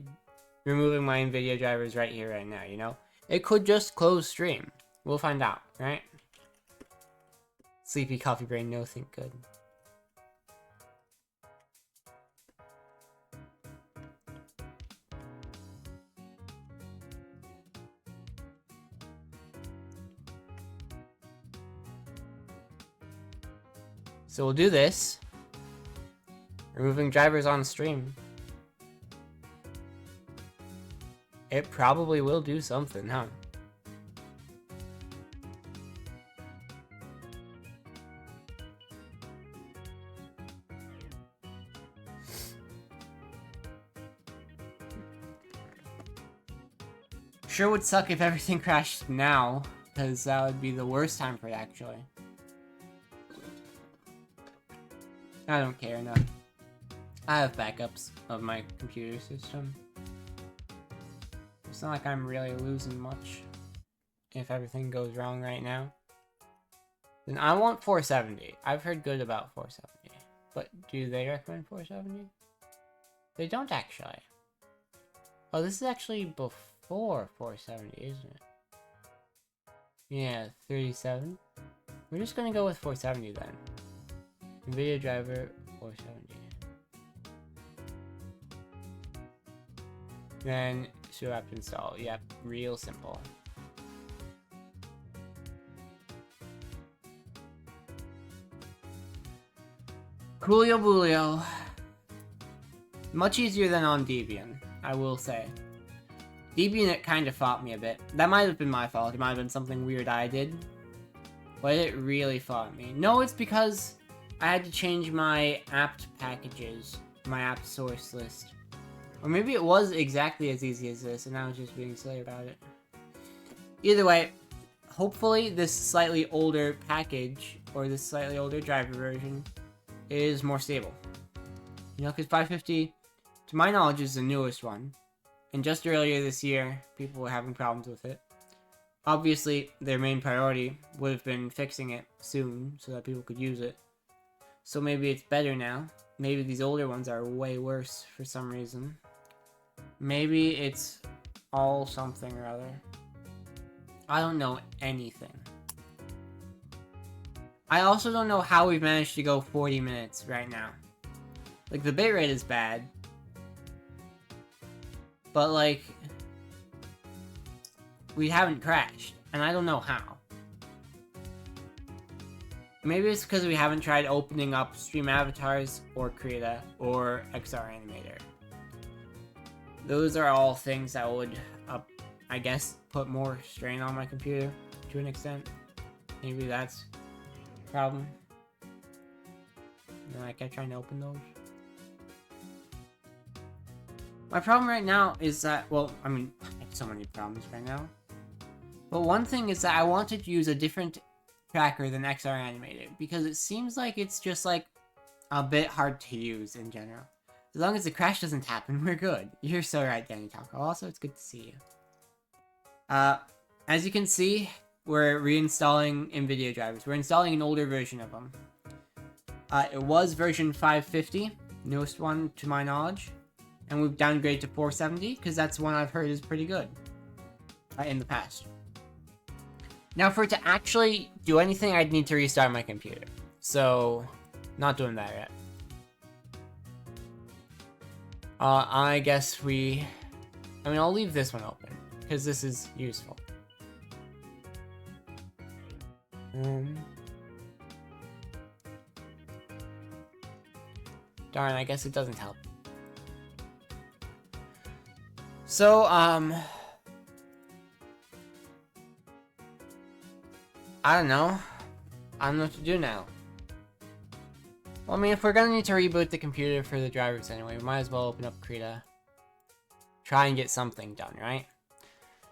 removing my NVIDIA drivers right here, right now, you know? It could just close stream. We'll find out, right? Sleepy coffee brain, no think good. So we'll do this. Removing drivers on stream. It probably will do something, huh? Sure would suck if everything crashed now, because that would be the worst time for it, actually. I don't care enough. I have backups of my computer system. It's not like I'm really losing much. if everything goes wrong right now. Then I want 470. I've heard good about 470. But do they recommend 470? They don't actually. Oh, this is actually before 470, isn't it? Yeah, 37. We're just gonna go with 470 then. NVIDIA driver 470. Then sudo apt install. Yep, real simple. Coolio Boolio. Much easier than on Debian, I will say. Debian, it kind of fought me a bit. That might have been my fault. It might have been something weird I did. But it really fought me. No, it's because I had to change my apt packages, my apt source list. Or maybe it was exactly as easy as this, and I was just being silly about it. Either way, hopefully this slightly older package, or this slightly older driver version, is more stable. You know, because 550, to my knowledge, is the newest one. And just earlier this year, people were having problems with it. Obviously, their main priority would have been fixing it soon, so that people could use it. So maybe it's better now. Maybe these older ones are way worse for some reason. Maybe it's all something or other. I don't know anything. I also don't know how we've managed to go 40 minutes right now. Like, the bitrate is bad. But, like, we haven't crashed, and I don't know how. Maybe it's because we haven't tried opening up Stream Avatars, or Krita, or XR Animator. Those are all things that would, I guess, put more strain on my computer, to an extent. Maybe that's the problem. And I kept trying to open those. My problem right now is that, well, I mean, I have so many problems right now. But one thing is that I wanted to use a different tracker than XR Animator, because it seems like it's just, like, a bit hard to use in general. As long as the crash doesn't happen, we're good. You're so right, Danny Taco. Also, it's good to see you. As you can see, we're reinstalling NVIDIA drivers. We're installing an older version of them. It was version 550, newest one to my knowledge. And we've downgraded to 470, because that's one I've heard is pretty good in the past. Now, for it to actually do anything, I'd need to restart my computer. So, not doing that yet. I guess I'll leave this one open, because this is useful. Darn, I guess it doesn't help. So, I don't know. I don't know what to do now. Well, I mean, if we're gonna need to reboot the computer for the drivers anyway, we might as well open up Krita. Try and get something done, right?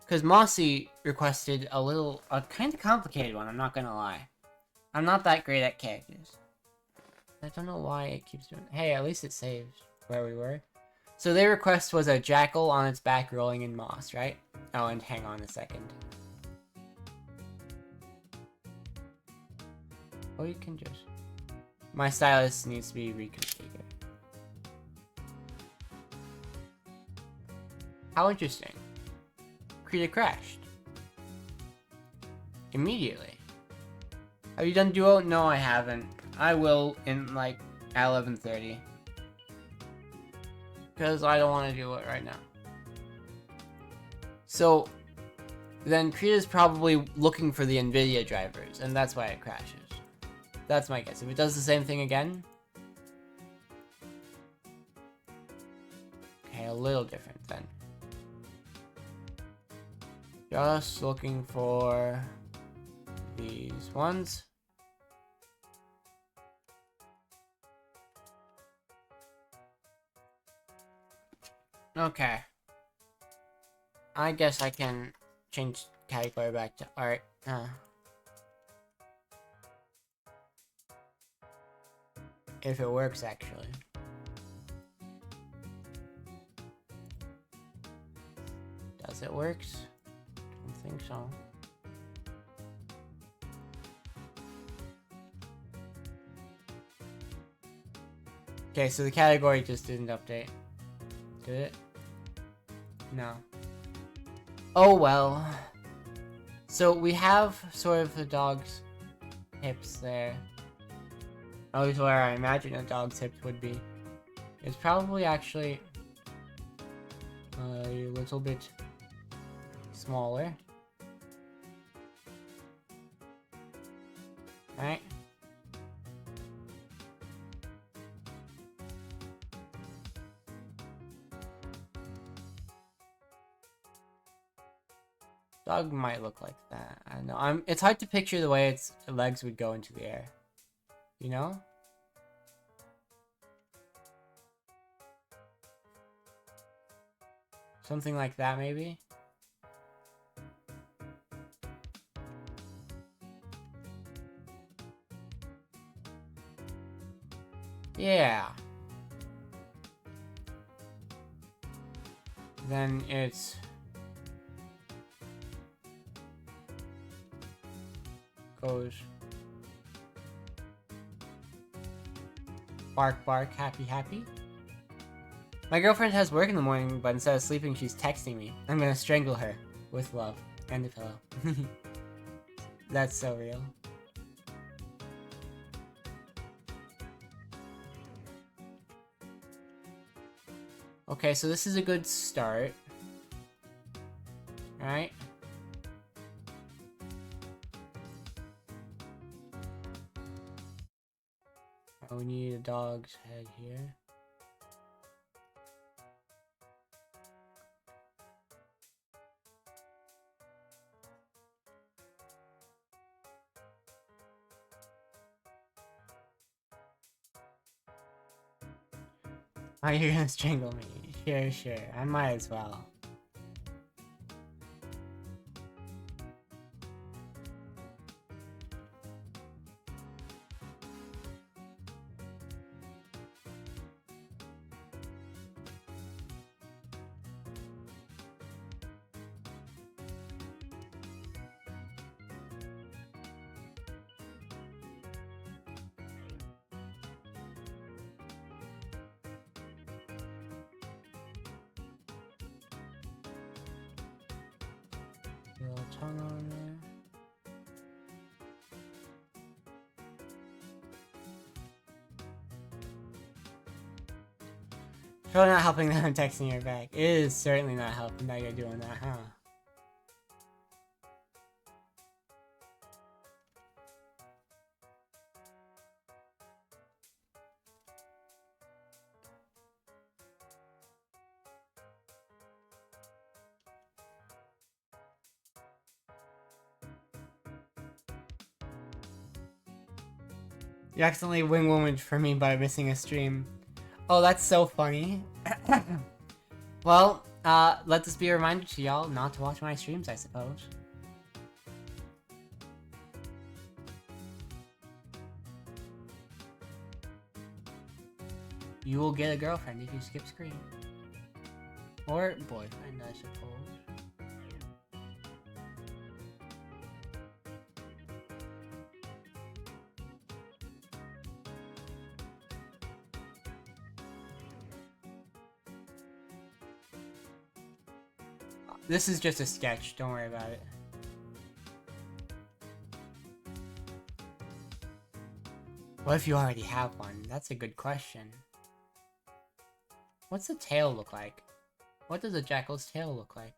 Because Mossy requested a kind of complicated one, I'm not gonna lie. I'm not that great at characters. I don't know why it keeps doing it. Hey, at least it saves where we were. So their request was a jackal on its back rolling in moss, right? Oh, and hang on a second. Oh, you can just... My stylus needs to be reconfigured. How interesting. Krita crashed. Immediately. Have you done Duo? No, I haven't. I will in, like, at 11:30. Because I don't want to do it right now. So, then Krita's probably looking for the NVIDIA drivers, and that's why it crashes. That's my guess. If it does the same thing again... Okay, a little different then. Just looking for these ones. Okay. I guess I can change category back to art. If it works, actually. Does it work? I don't think so. Okay, so the category just didn't update. Did it? No. Oh well. So we have sort of the dog's hips there. At least where I imagine a dog's hips would be. It's probably actually a little bit smaller. Right? Dog might look like that. I don't know. It's hard to picture the way its legs would go into the air. You know? Something like that, maybe? Yeah. Then it's... goes... bark, bark, happy, happy. My girlfriend has work in the morning, but instead of sleeping, she's texting me. I'm gonna strangle her. With love. And a pillow. That's so real. Okay, so this is a good start. Alright. We need a dog's head here. Oh, you're gonna strangle me. Sure, sure. I might as well. Little tongue on there. It's really not helping that I'm texting her back. It is certainly not helping that you're doing that, huh? You accidentally wing woman for me by missing a stream. Oh, that's so funny. Well, let this be a reminder to y'all not to watch my streams, I suppose. You will get a girlfriend if you skip screen. Or boyfriend, I suppose. This is just a sketch, don't worry about it. What if you already have one? That's a good question. What's the tail look like? What does a jackal's tail look like?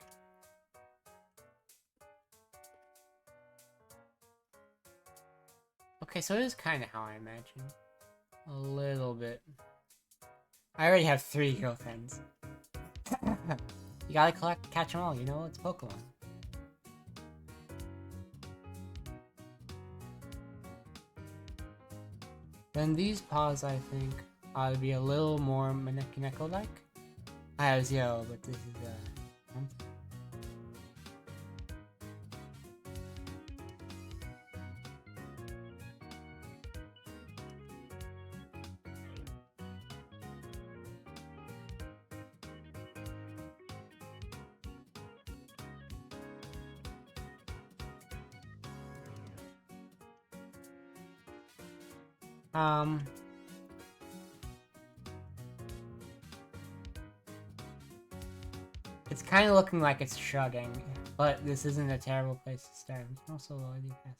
Okay, so it is kind of how I imagine. A little bit. I already have 3 girlfriends. You gotta catch them all, you know? It's Pokemon. Then these paws, I think, ought to be a little more Maneki-Neko-like. I have 0, but this is, It's kind of looking like it's shrugging, but this isn't a terrible place to start. We can also lower the opacity.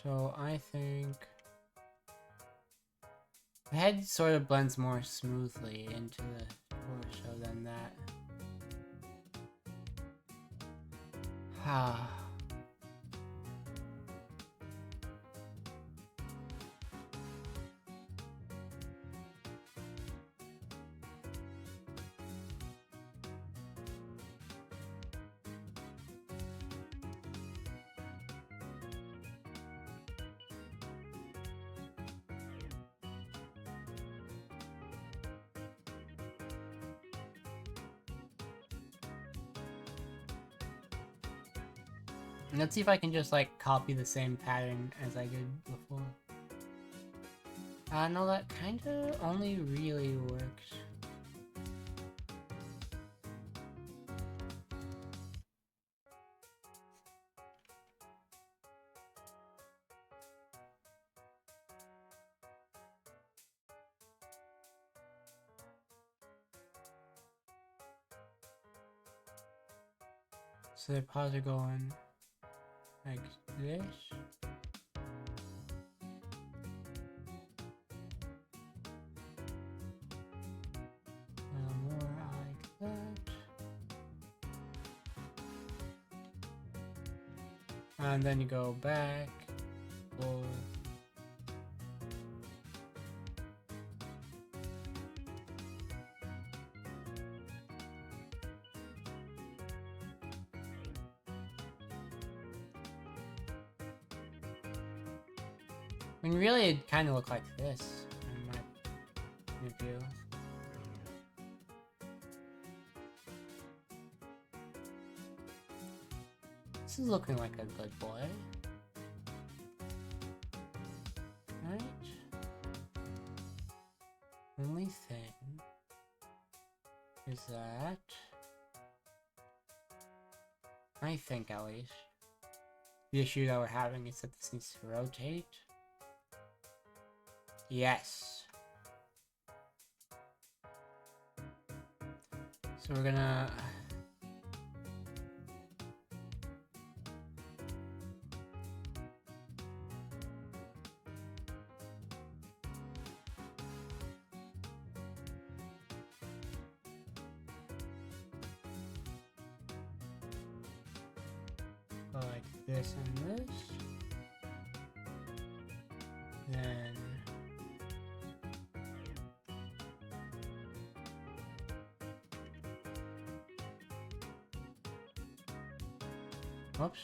So I think the head sort of blends more smoothly into the torso than that. Ah. Let's see if I can just like copy the same pattern as I did before. No, that kinda only really works. So the paws are going like this. More like that. And then you go back, forward. I mean, really, it kind of looked like this in my view. This is looking like a good boy. Right? Only thing is that I think, at least, the issue that we're having is that this needs to rotate. Yes. So we're gonna... go like this and this. Then... Oops.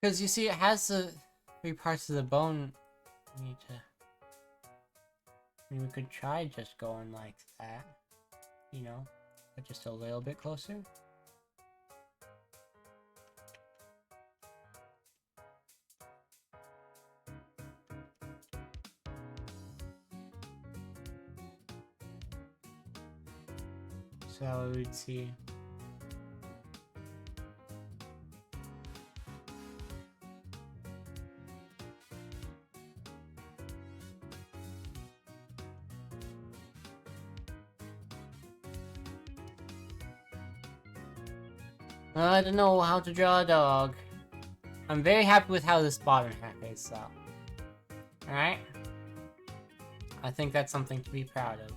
Because you see, it has the 3 parts of the bone. We need to... I mean, we could try just going like that. You know? But just a little bit closer. So we'd see. I don't know how to draw a dog. I'm very happy with how this bottom half is, though. Alright? I think that's something to be proud of.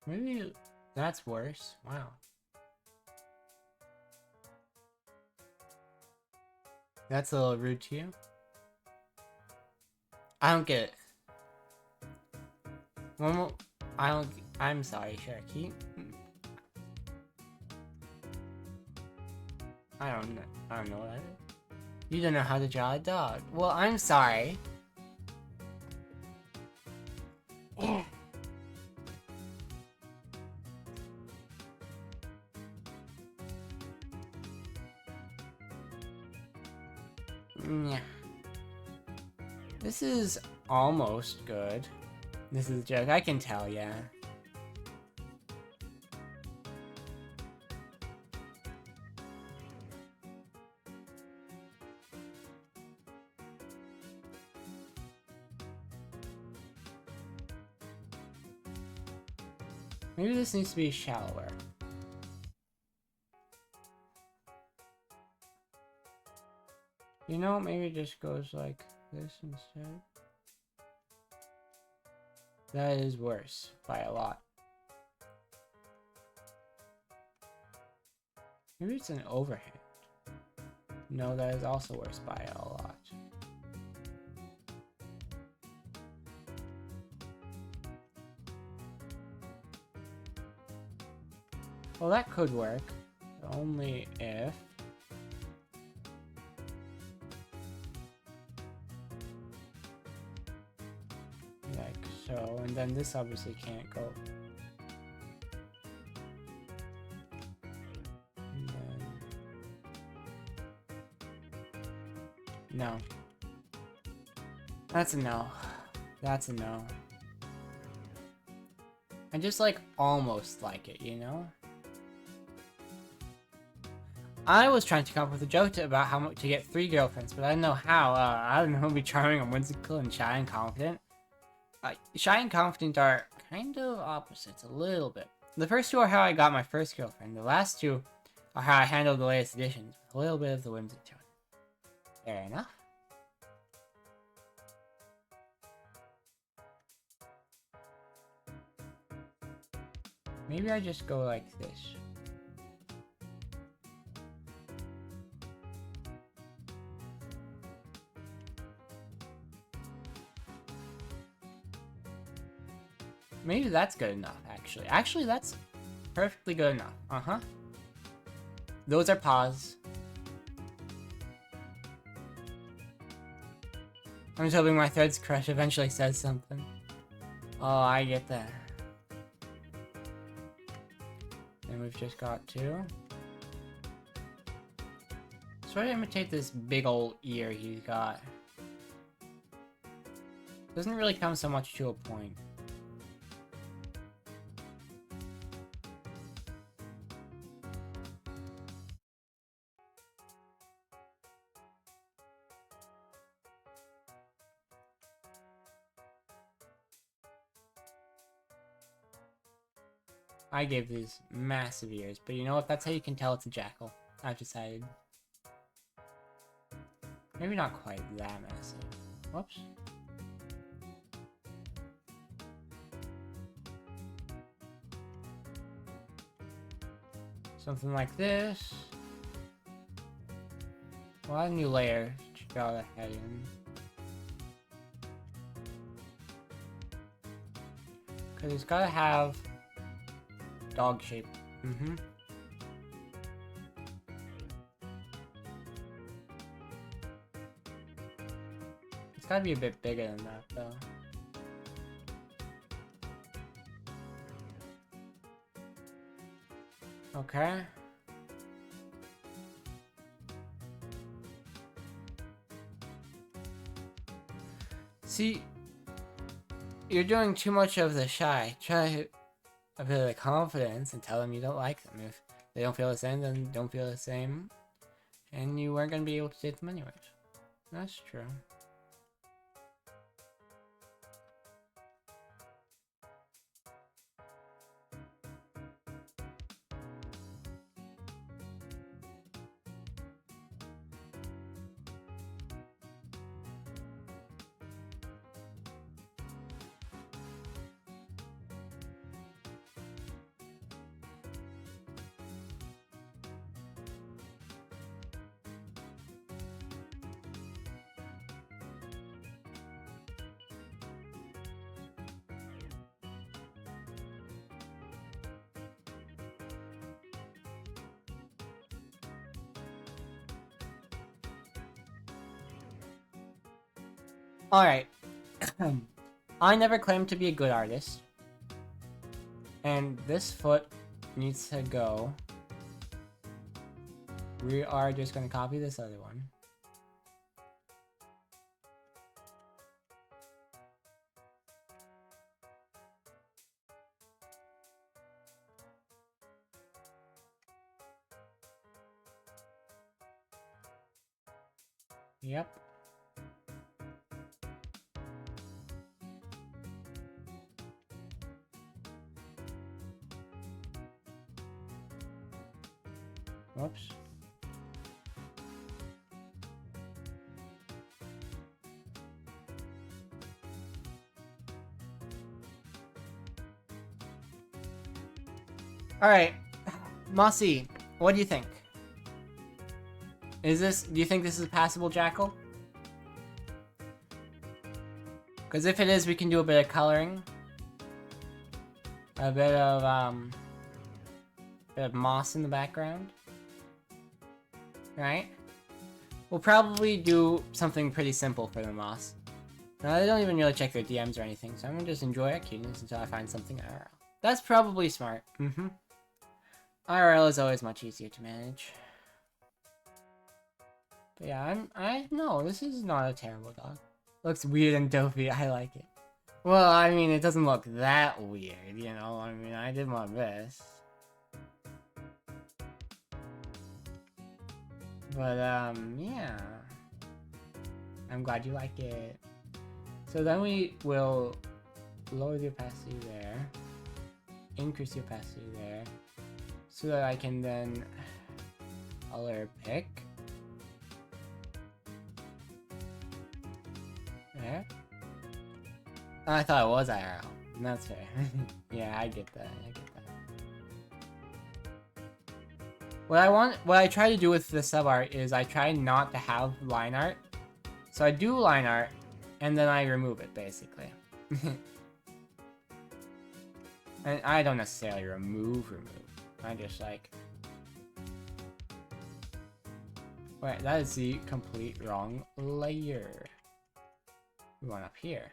Maybe that's worse. Wow. That's a little rude to you. I don't get it. One more. I'm sorry, Sharky. I don't know what that is. You don't know how to draw a dog. Well, I'm sorry. Yeah. This is almost good. This is a joke, I can tell, yeah. Maybe this needs to be shallower. You know, maybe it just goes like this instead. That is worse by a lot. Maybe it's an overhand. No, that is also worse by a lot. Well, that could work. Only if... like so, and then this obviously can't go. And then... no. That's a no. That's a no. I just like almost like it, you know? I was trying to come up with a joke about how much to get 3 girlfriends, but I don't know how. I don't know, be charming and whimsical and shy and confident. Shy and confident are kind of opposites, a little bit. The first 2 are how I got my first girlfriend. The last 2 are how I handled the latest editions, with a little bit of the whimsy to it. Fair enough. Maybe I just go like this. Maybe that's good enough, actually. Actually, that's perfectly good enough. Uh-huh. Those are paws. I'm just hoping my thread's crush eventually says something. Oh, I get that. And we've just got 2. Try to imitate this big old ear he's got. Doesn't really come so much to a point. I gave these massive ears, but you know what? That's how you can tell it's a jackal. I've decided. Maybe not quite that massive. Whoops. Something like this. A lot of new layers to draw the head in. Because it's gotta have dog shape. Mm-hmm. It's gotta be a bit bigger than that, though. Okay. See, you're doing too much of the shy. Try a bit of the confidence and tell them you don't like them. If they don't feel the same, then don't feel the same. And you weren't going to be able to date them anyways. That's true. Alright. I never claimed to be a good artist. And this foot needs to go. We are just going to copy this other one. Yep. Whoops. Alright. Mossy, what do you think? Do you think this is a passable jackal? Because if it is, we can do a bit of coloring. A bit of moss in the background. Right? We'll probably do something pretty simple for the moss. Now, they don't even really check their DMs or anything, so I'm gonna just enjoy our cuteness until I find something IRL. That's probably smart. IRL is always much easier to manage. But yeah, no, this is not a terrible dog. Looks weird and dopey, I like it. Well, I mean, it doesn't look that weird, you know? I mean, I did my best. But, yeah. I'm glad you like it. So then we will lower the opacity there. Increase the opacity there. So that I can then color pick. There. I thought it was IRL. That's fair. Yeah, I get that. What I try to do with the sub art is I try not to have line art. So I do line art, and then I remove it, basically. And I don't necessarily remove. I just like... Wait, that is the complete wrong layer. We want up here.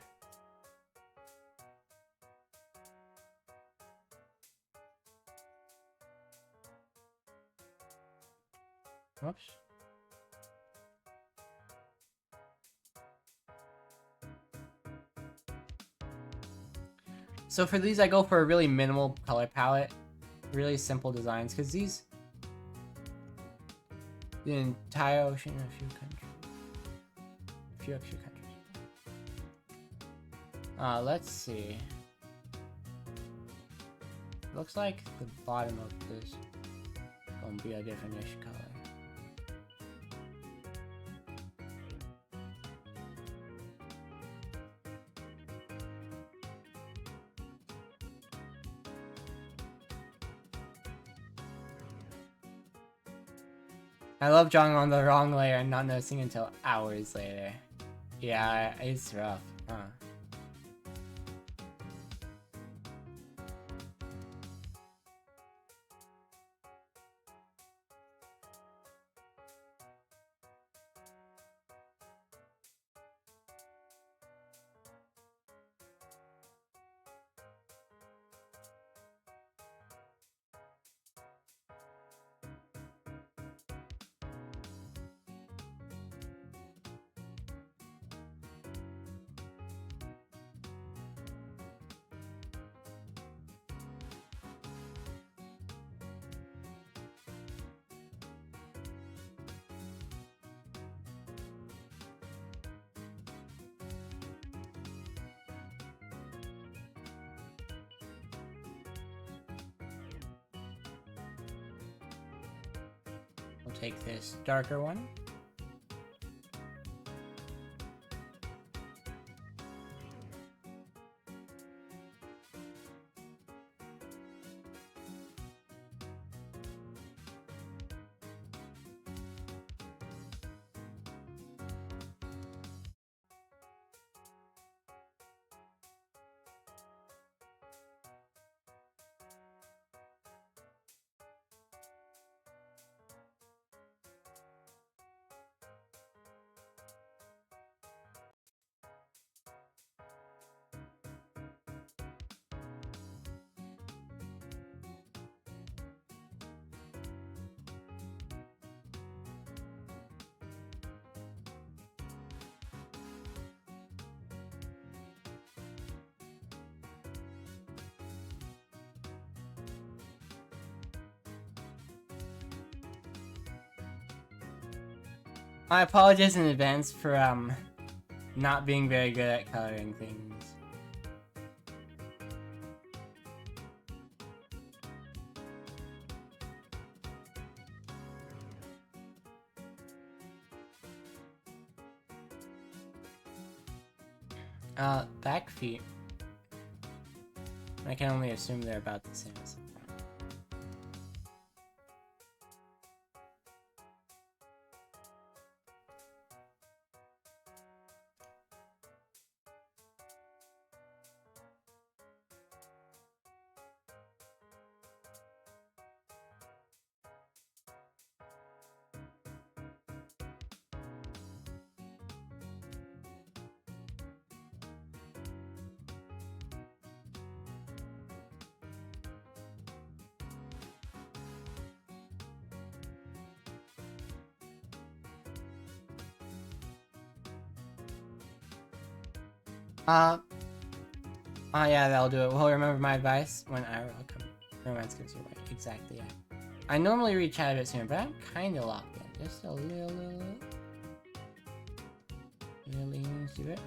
Whoops. So for these, I go for a really minimal color palette. Really simple designs, because these... The entire ocean in a few countries. A few extra countries. Let's see. Looks like the bottom of this gonna be a different-ish color. I love drawing on the wrong layer and not noticing until hours later. Yeah, it's rough, huh? We'll take this darker one. I apologize in advance for not being very good at coloring things. Back feet. I can only assume they're about the same as yeah, that'll do it. Well, remember my advice when I will come. Romance gives you away. Exactly, yeah. I normally reach out a bit sooner, but I'm kind of locked in. Just a little leans to it.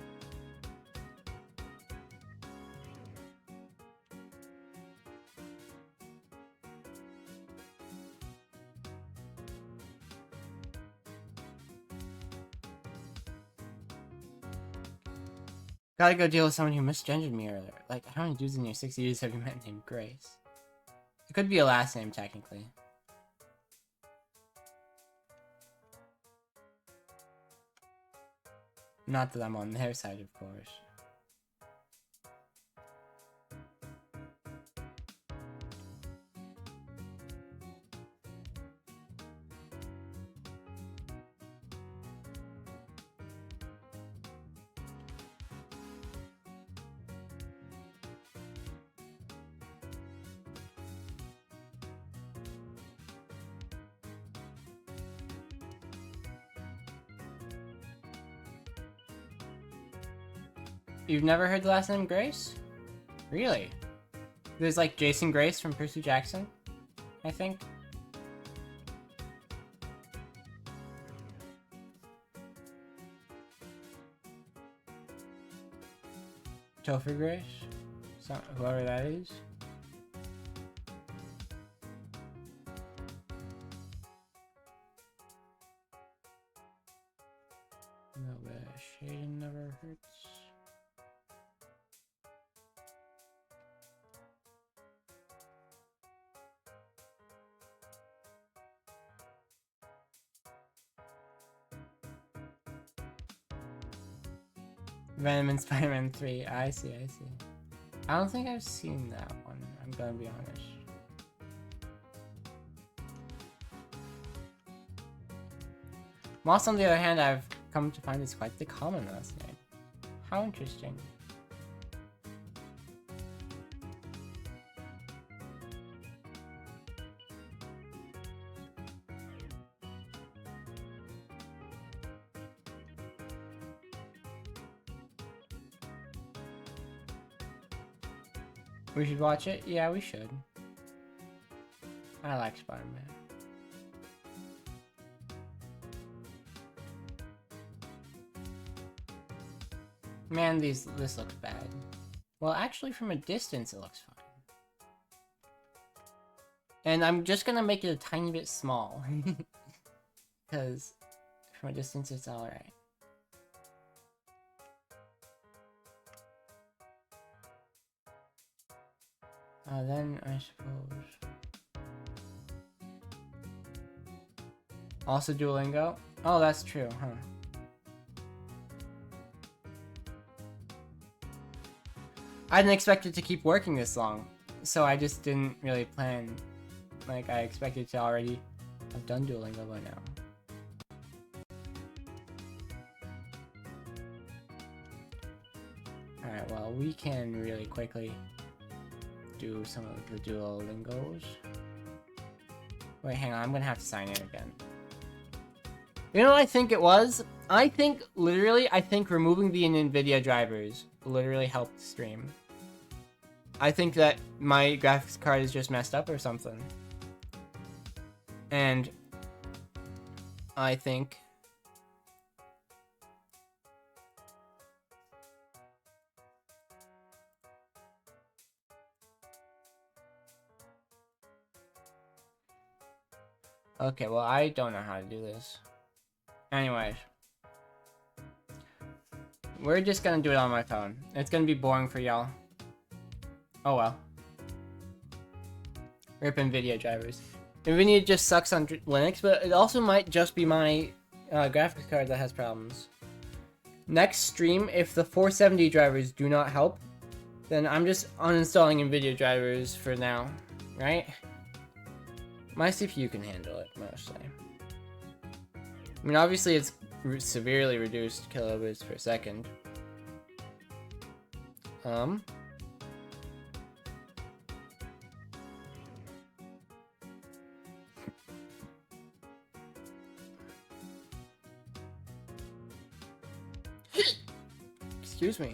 Gotta go deal with someone who misgendered me earlier. Like, how many dudes in your 60 years have you met named Grace? It could be a last name, technically. Not that I'm on their side, of course. You've never heard the last name Grace? Really? There's like Jason Grace from Percy Jackson, I think. Topher Grace? Whoever that is. No, shading never hurts. Venom and Spider-Man 3. I see. I don't think I've seen that one, I'm gonna be honest. Moss, on the other hand, I've come to find is quite the common last name. How interesting. We should watch it? Yeah, we should. I like Spider-Man. Man, this looks bad. Well, actually, from a distance, it looks fine. And I'm just gonna make it a tiny bit small. Because from a distance, it's alright. Then I suppose. Also Duolingo? Oh, that's true, huh? I didn't expect it to keep working this long, so I just didn't really plan. Like, I expected to already have done Duolingo by now. Alright, well, we can really quickly do some of the Duolingos. Wait, hang on, I'm gonna have to sign in again. You know what I think it was? I think removing the NVIDIA drivers literally helped the stream. I think that my graphics card is just messed up or something. And I think Okay, well, I don't know how to do this. Anyways. We're just gonna do it on my phone. It's gonna be boring for y'all. Oh well. Rip NVIDIA drivers. NVIDIA just sucks on Linux, but it also might just be my graphics card that has problems. Next stream, if the 470 drivers do not help, then I'm just uninstalling NVIDIA drivers for now, right? My CPU can handle it, mostly. I mean, obviously it's severely reduced kilobits per second. Excuse me.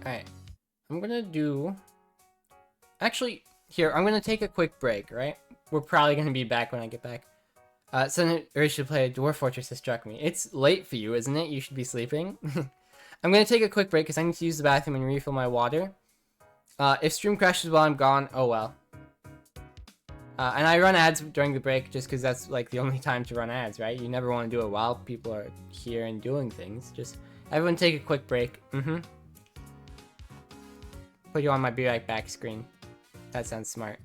Alright. I'm gonna do... Actually, here, I'm gonna take a quick break, right? We're probably gonna be back when I get back. Senator should play Dwarf Fortress has struck me. It's late for you, isn't it? You should be sleeping. I'm gonna take a quick break because I need to use the bathroom and refill my water. If stream crashes while I'm gone, oh well. And I run ads during the break just because that's like the only time to run ads, right? You never want to do it while people are here and doing things. Just everyone take a quick break. Put you on my be right back screen. That sounds smart.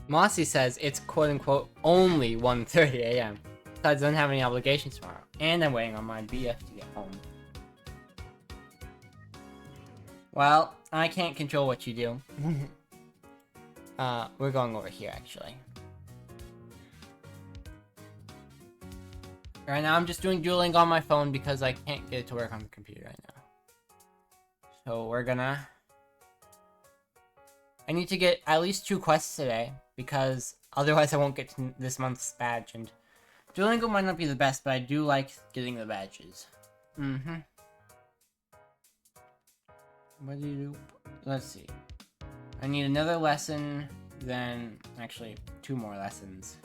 Mossy says it's quote-unquote only 1:30 a.m. So I don't have any obligations tomorrow. And I'm waiting on my BF to get home. Well, I can't control what you do. We're going over here, actually. Right now, I'm just doing Dueling on my phone because I can't get it to work on the computer right now. So we're gonna... I need to get at least 2 quests today, because otherwise I won't get to this month's badge, and Duolingo might not be the best, but I do like getting the badges. What do you do? Let's see. I need another lesson, then actually 2 more lessons.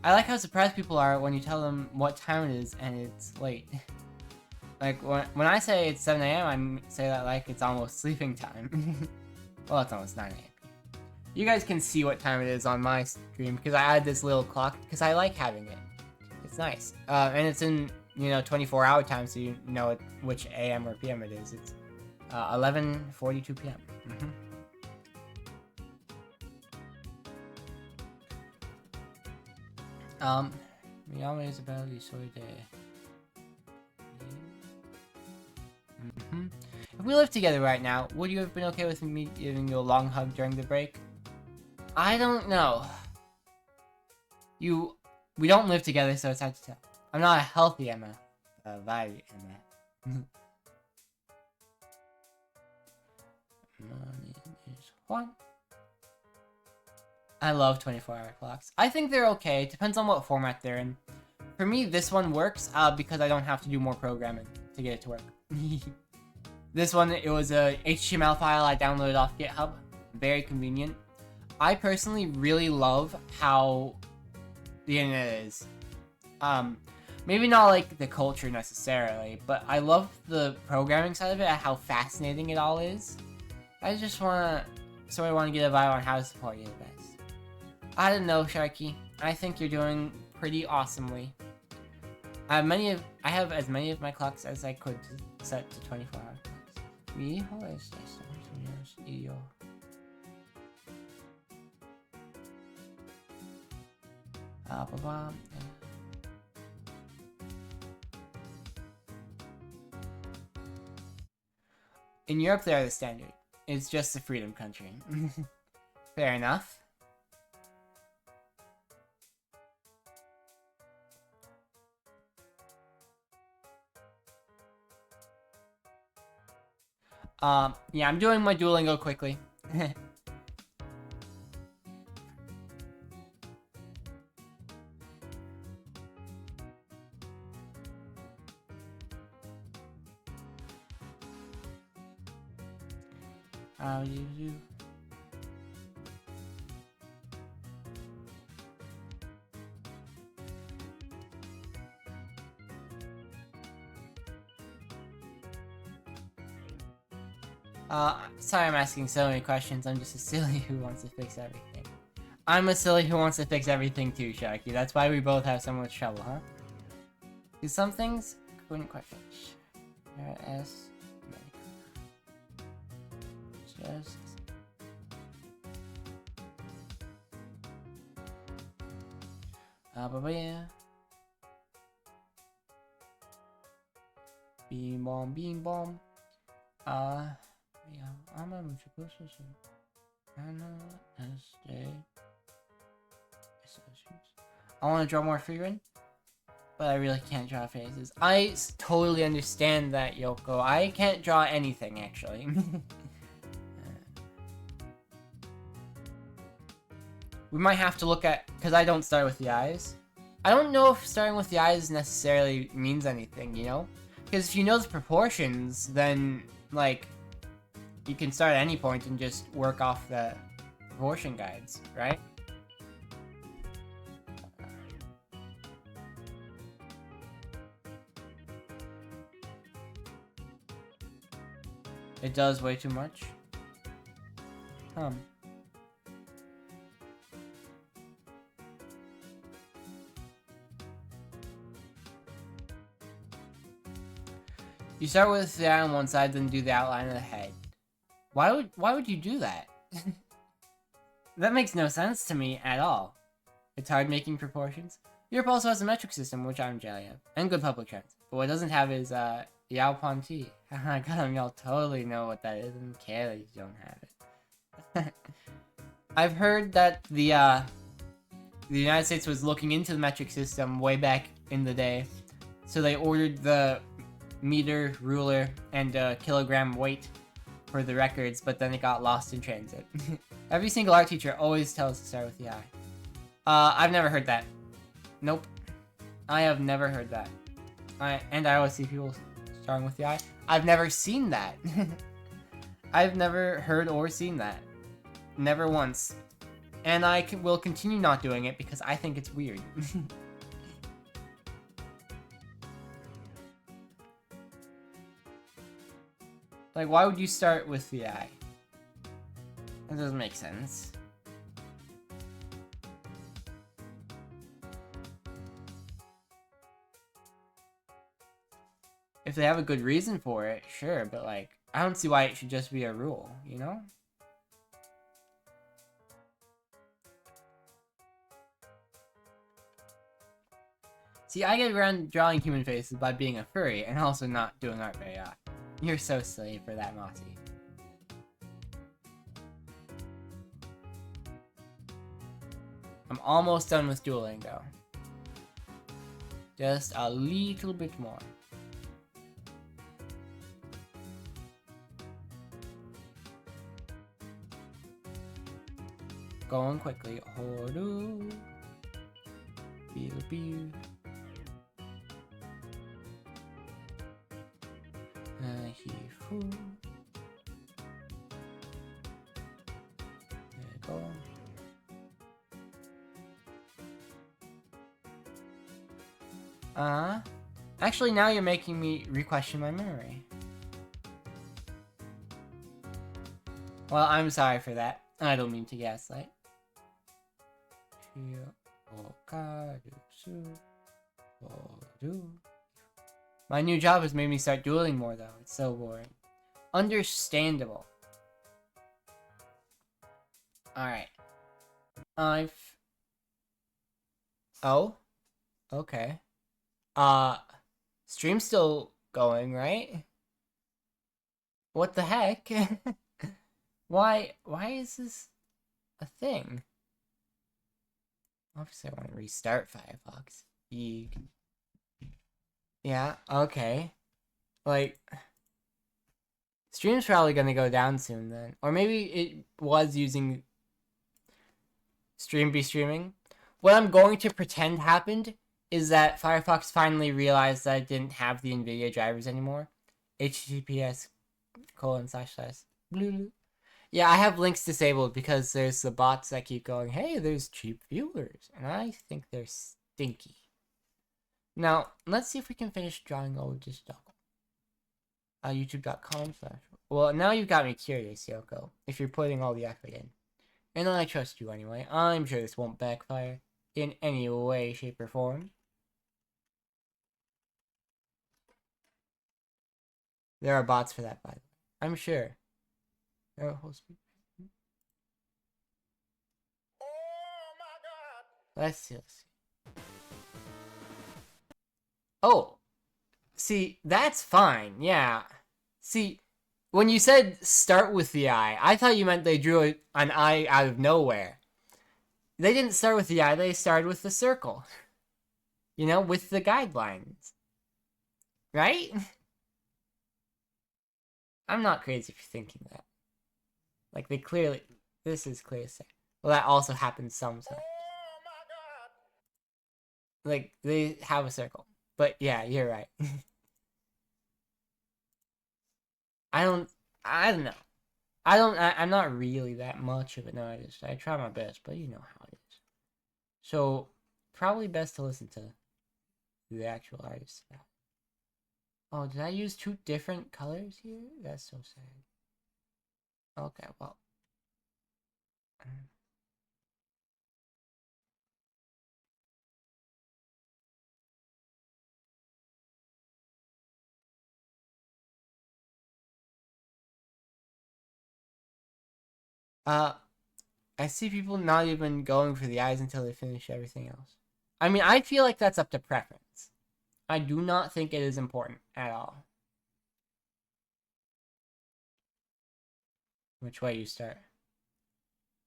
I like how surprised people are when you tell them what time it is and it's late. Like, when I say it's 7 a.m., I say that like it's almost sleeping time. Well, it's almost 9 a.m. You guys can see what time it is on my stream, because I added this little clock, because I like having it. It's nice. And it's in, 24-hour time, so you know which a.m. or p.m. it is. It's 11:42 p.m. Mi nome is Isabel y soy de... If we lived together right now, would you have been okay with me giving you a long hug during the break? I don't know. We don't live together, so it's hard to tell. I'm not a healthy Emma. A very Emma. Money is Juan. I love 24-hour clocks. I think they're okay. It depends on what format they're in. For me, this one works because I don't have to do more programming to get it to work. This one, it was a HTML file I downloaded off GitHub. Very convenient. I personally really love how the internet is. Maybe not like the culture necessarily, but I love the programming side of it and how fascinating it all is. I just wanna get a vibe on how to support you the best. I don't know, Sharky. I think you're doing pretty awesomely. I have as many of my clocks as I could set to 24 hour clocks. Mi hijo es de Estados Unidos y yo. In Europe, they are the standard. It's just a freedom country. Fair enough. Yeah, I'm doing my Duolingo quickly. How do you do? Sorry I'm asking so many questions. I'm just a silly who wants to fix everything. I'm a silly who wants to fix everything too, Sharky. That's why we both have so much trouble, huh? Do some things couldn't quite finish. S. Just... but yeah. Beam bomb, beam bomb. Yeah, I'm a I want to draw more figurine, but I really can't draw faces. I totally understand that, Yoko. I can't draw anything, actually. We might have to look at, because I don't start with the eyes. I don't know if starting with the eyes necessarily means anything, you know? Because if you know the proportions, then, like, you can start at any point and just work off the proportion guides, right? It does way too much. You start with the eye on one side, then do the outline of the head. Why would you do that? That makes no sense to me at all. It's hard making proportions. Europe also has a metric system, which I'm jelly of, and good public transit. But what it doesn't have is, Yao Ponti. God, y'all totally know what that is and care that you don't have it. I've heard that the United States was looking into the metric system way back in the day. So they ordered the meter, ruler, and kilogram weight for the records, but then it got lost in transit. Every single art teacher always tells us to start with the I. I've never heard that. Nope. I have never heard that. I always see people starting with the I. I've never seen that. I've never heard or seen that. Never once. And I will continue not doing it because I think it's weird. Like, why would you start with the I? That doesn't make sense. If they have a good reason for it, sure, but like, I don't see why it should just be a rule, you know? See, I get around drawing human faces by being a furry and also not doing art very often. You're so silly for that, Mossy. I'm almost done with Duolingo. Just a little bit more. Going quickly. Horu. Pew pew. Hifu. There we go. Actually, now you're making me re-question my memory. Well, I'm sorry for that. I don't mean to gaslight. My new job has made me start dueling more, though. It's so boring. Understandable. Alright. Oh? Okay. Stream's still going, right? What the heck? Why is this a thing? Obviously, I want to restart Firefox. Eeg. Yeah, okay. Like, stream's probably gonna go down soon then. Or maybe it was using Stream be streaming. What I'm going to pretend happened is that Firefox finally realized that it didn't have the NVIDIA drivers anymore. https:// Yeah, I have links disabled because there's the bots that keep going, hey, there's cheap viewers. And I think they're stinky. Now, let's see if we can finish drawing all this stuff. YouTube.com/. Well, now you've got me curious, Yoko, if you're putting all the effort in. And I trust you anyway. I'm sure this won't backfire in any way, shape, or form. There are bots for that, by the way. I'm sure. There are whole speed. Oh my god! Let's see. Oh! See, that's fine, yeah. See, when you said start with the eye, I thought you meant they drew an eye out of nowhere. They didn't start with the eye, they started with the circle. You know, with the guidelines. Right? I'm not crazy for thinking that. Like, they clearly... This is clear as well, that also happens sometimes. Oh my god! Like, they have a circle. But yeah, you're right. I don't know. I'm not really that much of an artist. I try my best, but you know how it is. So, probably best to listen to the actual artist. Oh, did I use two different colors here? That's so sad. Okay, well. I see people not even going for the eyes until they finish everything else. I mean, I feel like that's up to preference. I do not think it is important at all. Which way you start?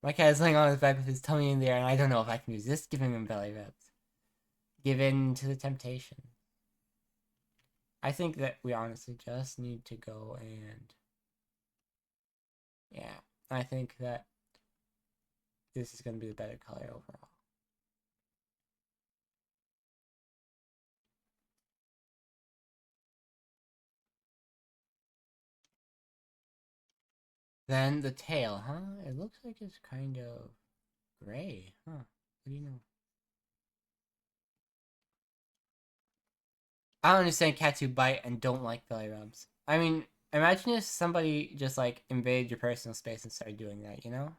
My cat is laying on his back with his tummy in the air, and I don't know if I can resist giving him belly rubs. Give in to the temptation. I think that we honestly just need to go and... Yeah, I think that this is going to be the better color overall. Then the tail, huh? It looks like it's kind of gray, huh? What do you know? I don't understand cats who bite and don't like belly rubs. I mean, imagine if somebody just like invaded your personal space and started doing that, you know?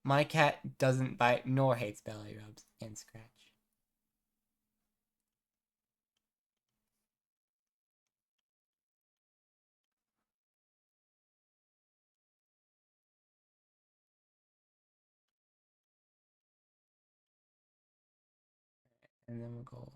My cat doesn't bite nor hates belly rubs and scratch. And then we'll go.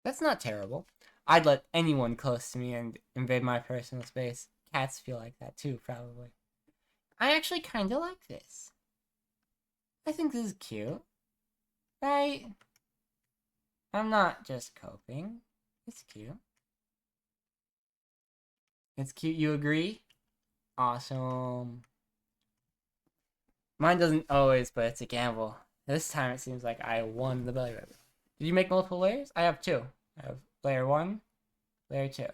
That's not terrible. I'd let anyone close to me and invade my personal space. Cats feel like that too, probably. I actually kind of like this. I think this is cute. Right? I'm not just coping. It's cute. It's cute, you agree? Awesome. Mine doesn't always, but it's a gamble. This time it seems like I won the belly rub. Did you make multiple layers? I have two. I have layer 1, layer 2.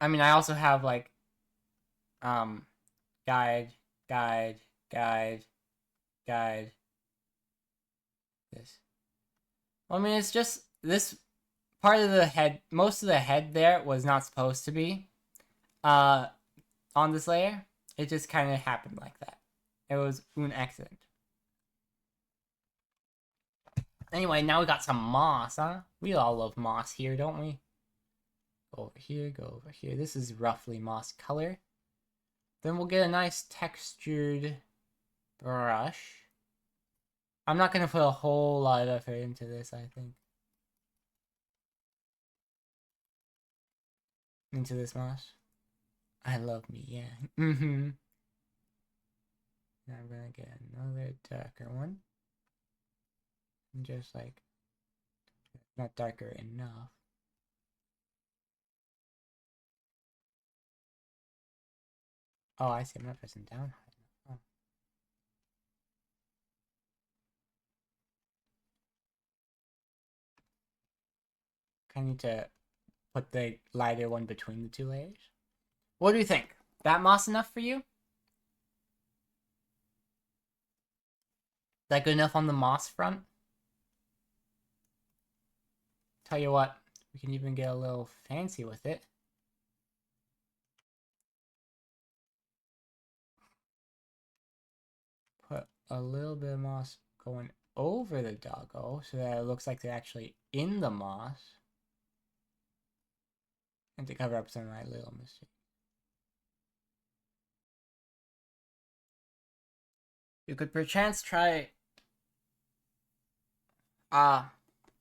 I mean, I also have like um guide, guide, guide, guide. This. Well, I mean, it's just this part of the head. Most of the head there was not supposed to be uh on this layer. It just kind of happened like that. It was an accident. Anyway, now we got some moss, huh? We all love moss here, don't we? Go over here, go over here. This is roughly moss color. Then we'll get a nice textured brush. I'm not going to put a whole lot of effort into this, I think. Into this moss. I love me, yeah. Mm-hmm. Now I'm going to get another darker one. And just like, not darker enough. Oh, I see. I'm not pressing down. Oh. Kind of need to put the lighter one between the two layers. What do you think? That moss enough for you? That good enough on the moss front? Tell you what, we can even get a little fancy with it. Put a little bit of moss going over the doggo so that it looks like they're actually in the moss. And to cover up some of my little mistakes. You could perchance try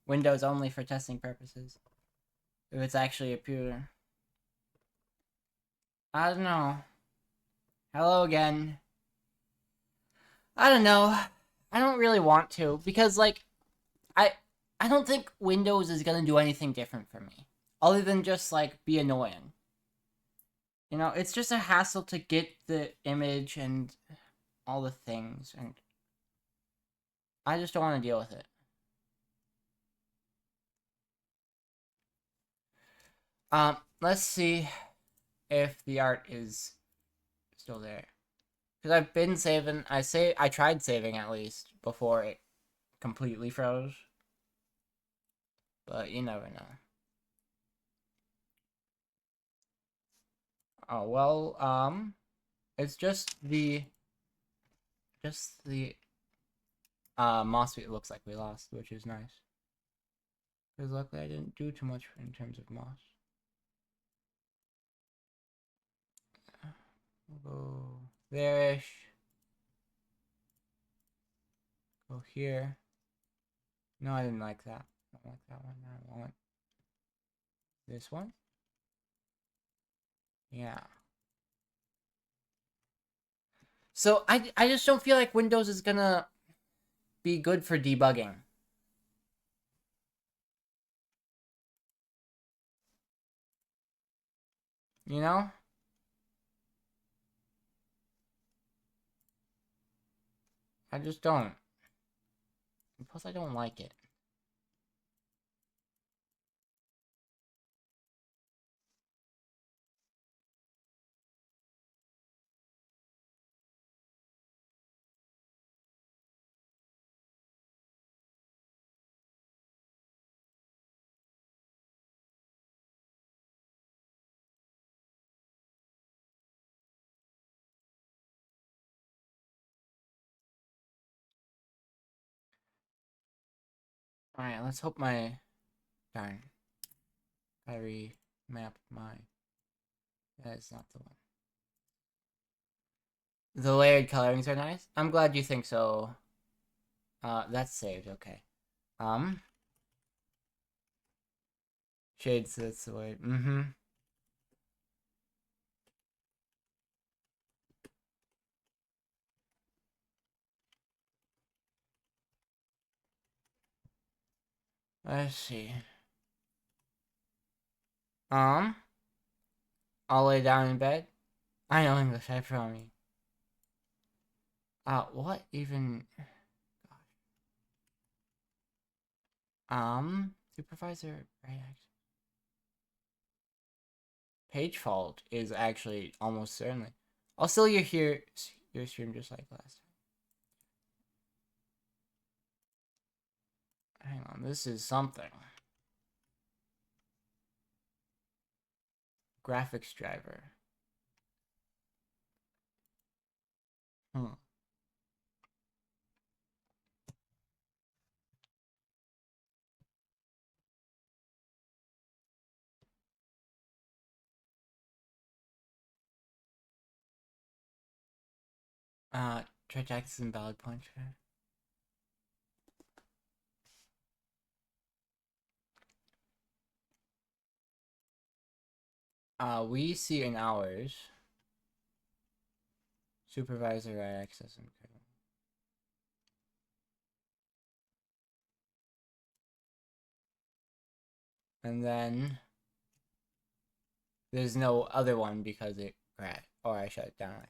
Windows only for testing purposes. If it's actually a computer. I don't know. Hello again. I don't know. I don't really want to because like I don't think Windows is gonna do anything different for me. Other than just like be annoying. You know, it's just a hassle to get the image and all the things, and I just don't want to deal with it. Let's see if the art is still there. Because I've been saving, I tried saving at least before it completely froze. But you never know. Oh, well, it's just the moss it looks like we lost, which is nice. Because luckily I didn't do too much in terms of moss. We'll go there-ish. Go here. No, I didn't like that. I don't like that one. I want this one. Yeah. So I just don't feel like Windows is gonna be good for debugging. You know? I just don't. And plus, I don't like it. Alright, let's hope my... Darn. I remap my... That is not the one. The layered colorings are nice. I'm glad you think so. That's saved, okay. Shades, that's the way. Mm-hmm. Let's see. I'll lay down in bed. I know English, I promise. What even? Supervisor, right? Page fault is actually almost certainly. I'll still your stream just like last time. Hang on, this is something. Graphics driver. Try to access invalid pointer. We see in ours. Supervisor access and and then there's no other one because it crashed or I shut it down.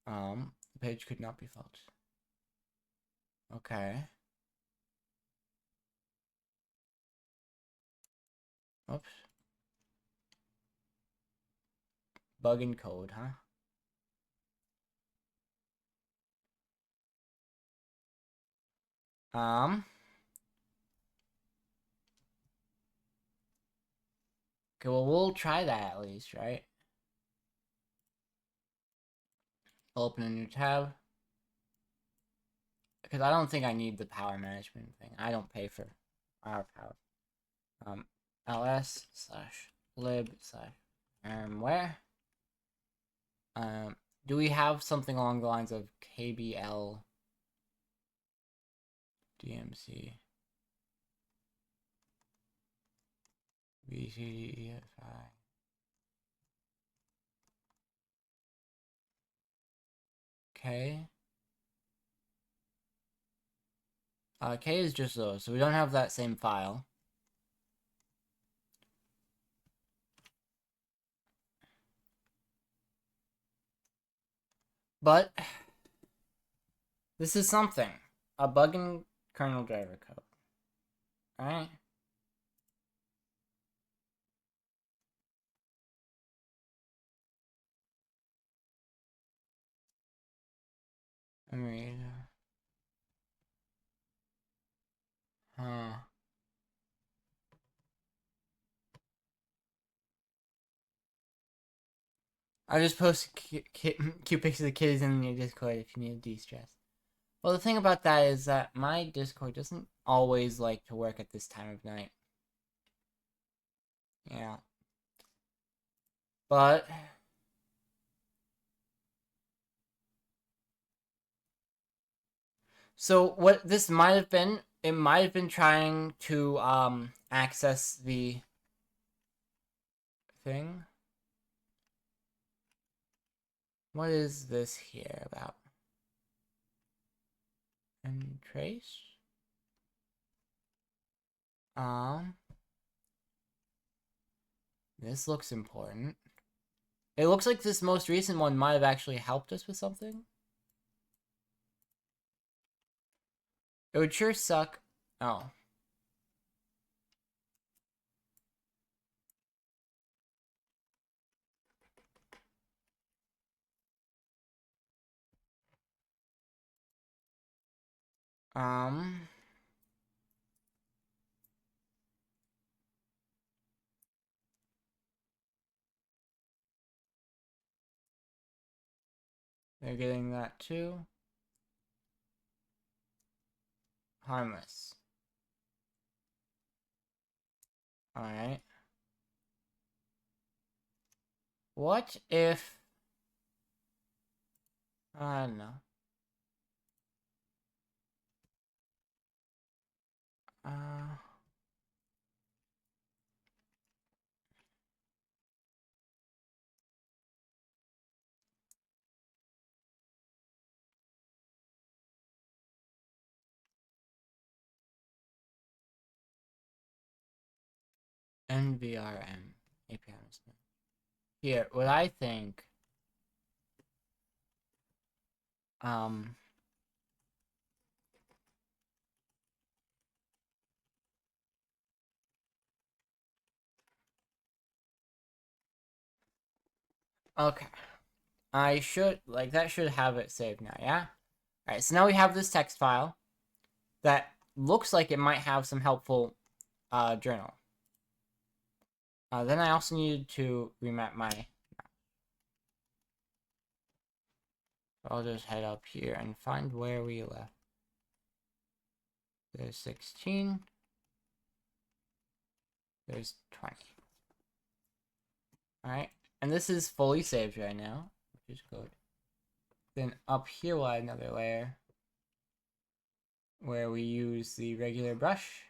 The page could not be faulted. Okay. Oops. Bug in code, huh? Okay, well, we'll try that at least, right? Open a new tab. Because I don't think I need the power management thing. I don't pay for our power. ls/lib/firmware. Do we have something along the lines of kbl dmc bcdefi? K. K is just those, so we don't have that same file. But this is something. A bug in kernel driver code. Alright? Maid. Huh. I just post cute pictures of kids in your Discord if you need to de-stress. Well, the thing about that is that my Discord doesn't always like to work at this time of night. Yeah. But so what this might have been, it might have been trying to access the thing. What is this here about? And trace? This looks important. It looks like this most recent one might have actually helped us with something. It would sure suck. Oh. Um. They're getting that too. Harmless. Alright. What if... I don't know. Uh... NVRM. API management. Here, what I think... Okay. I should... Like, that should have it saved now, yeah? Alright, so now we have this text file that looks like it might have some helpful journal. Then I also needed to remap my... I'll just head up here and find where we left. There's 16. There's 20. Alright, and this is fully saved right now, which is good. Then up here we'll add another layer where we use the regular brush,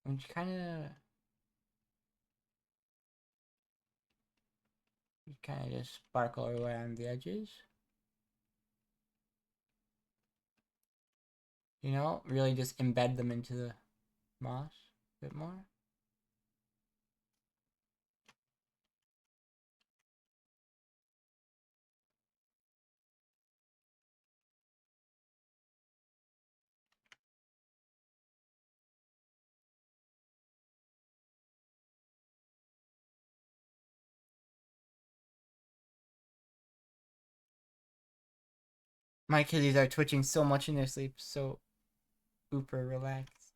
which kind of just sparkle around the edges. You know, really just embed them into the moss a bit more. My kitties are twitching so much in their sleep, so super relaxed.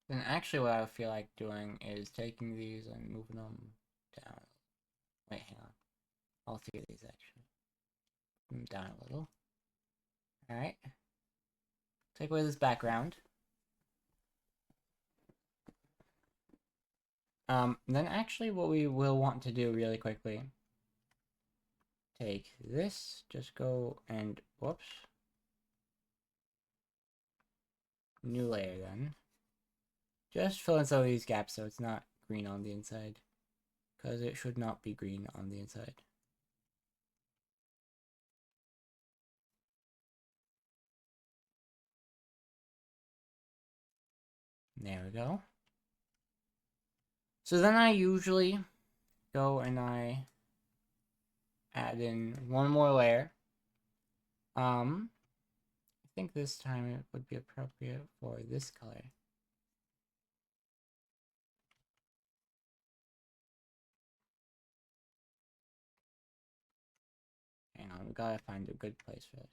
Then actually what I feel like doing is taking these and moving them down. Wait, hang on. All three of these actually. Move them down a little. Alright. Take away this background. Then actually what we will want to do really quickly. Take this, just go and, whoops. New layer then. Just fill in some of these gaps so it's not green on the inside. Because it should not be green on the inside. There we go. So then I usually go and I add in one more layer. I think this time it would be appropriate for this color. Hang on, we gotta find a good place for this.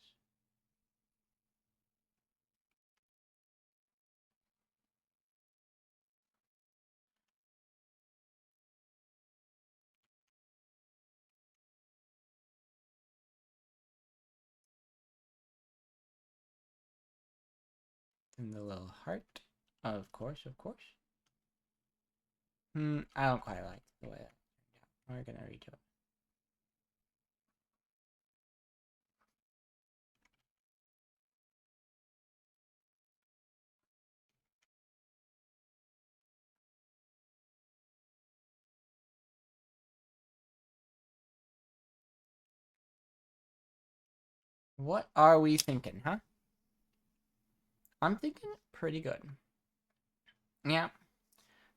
And the little heart. Of course, of course. I don't quite like the way that turned out. We're gonna redo it. What are we thinking, huh? I'm thinking pretty good. Yeah.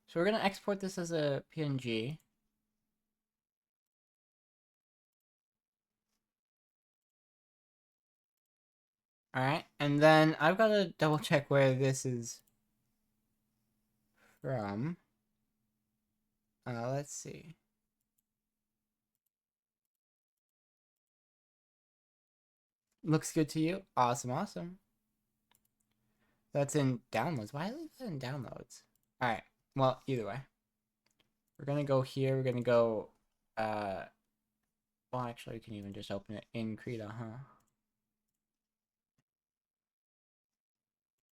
So we're gonna export this as a PNG. Alright, and then I've got to double check where this is from. Let's see. Looks good to you? Awesome, awesome. That's in downloads. Why is that in downloads? Alright, well, either way. We're gonna go here, we're gonna go, well, actually, we can even just open it in Krita, huh?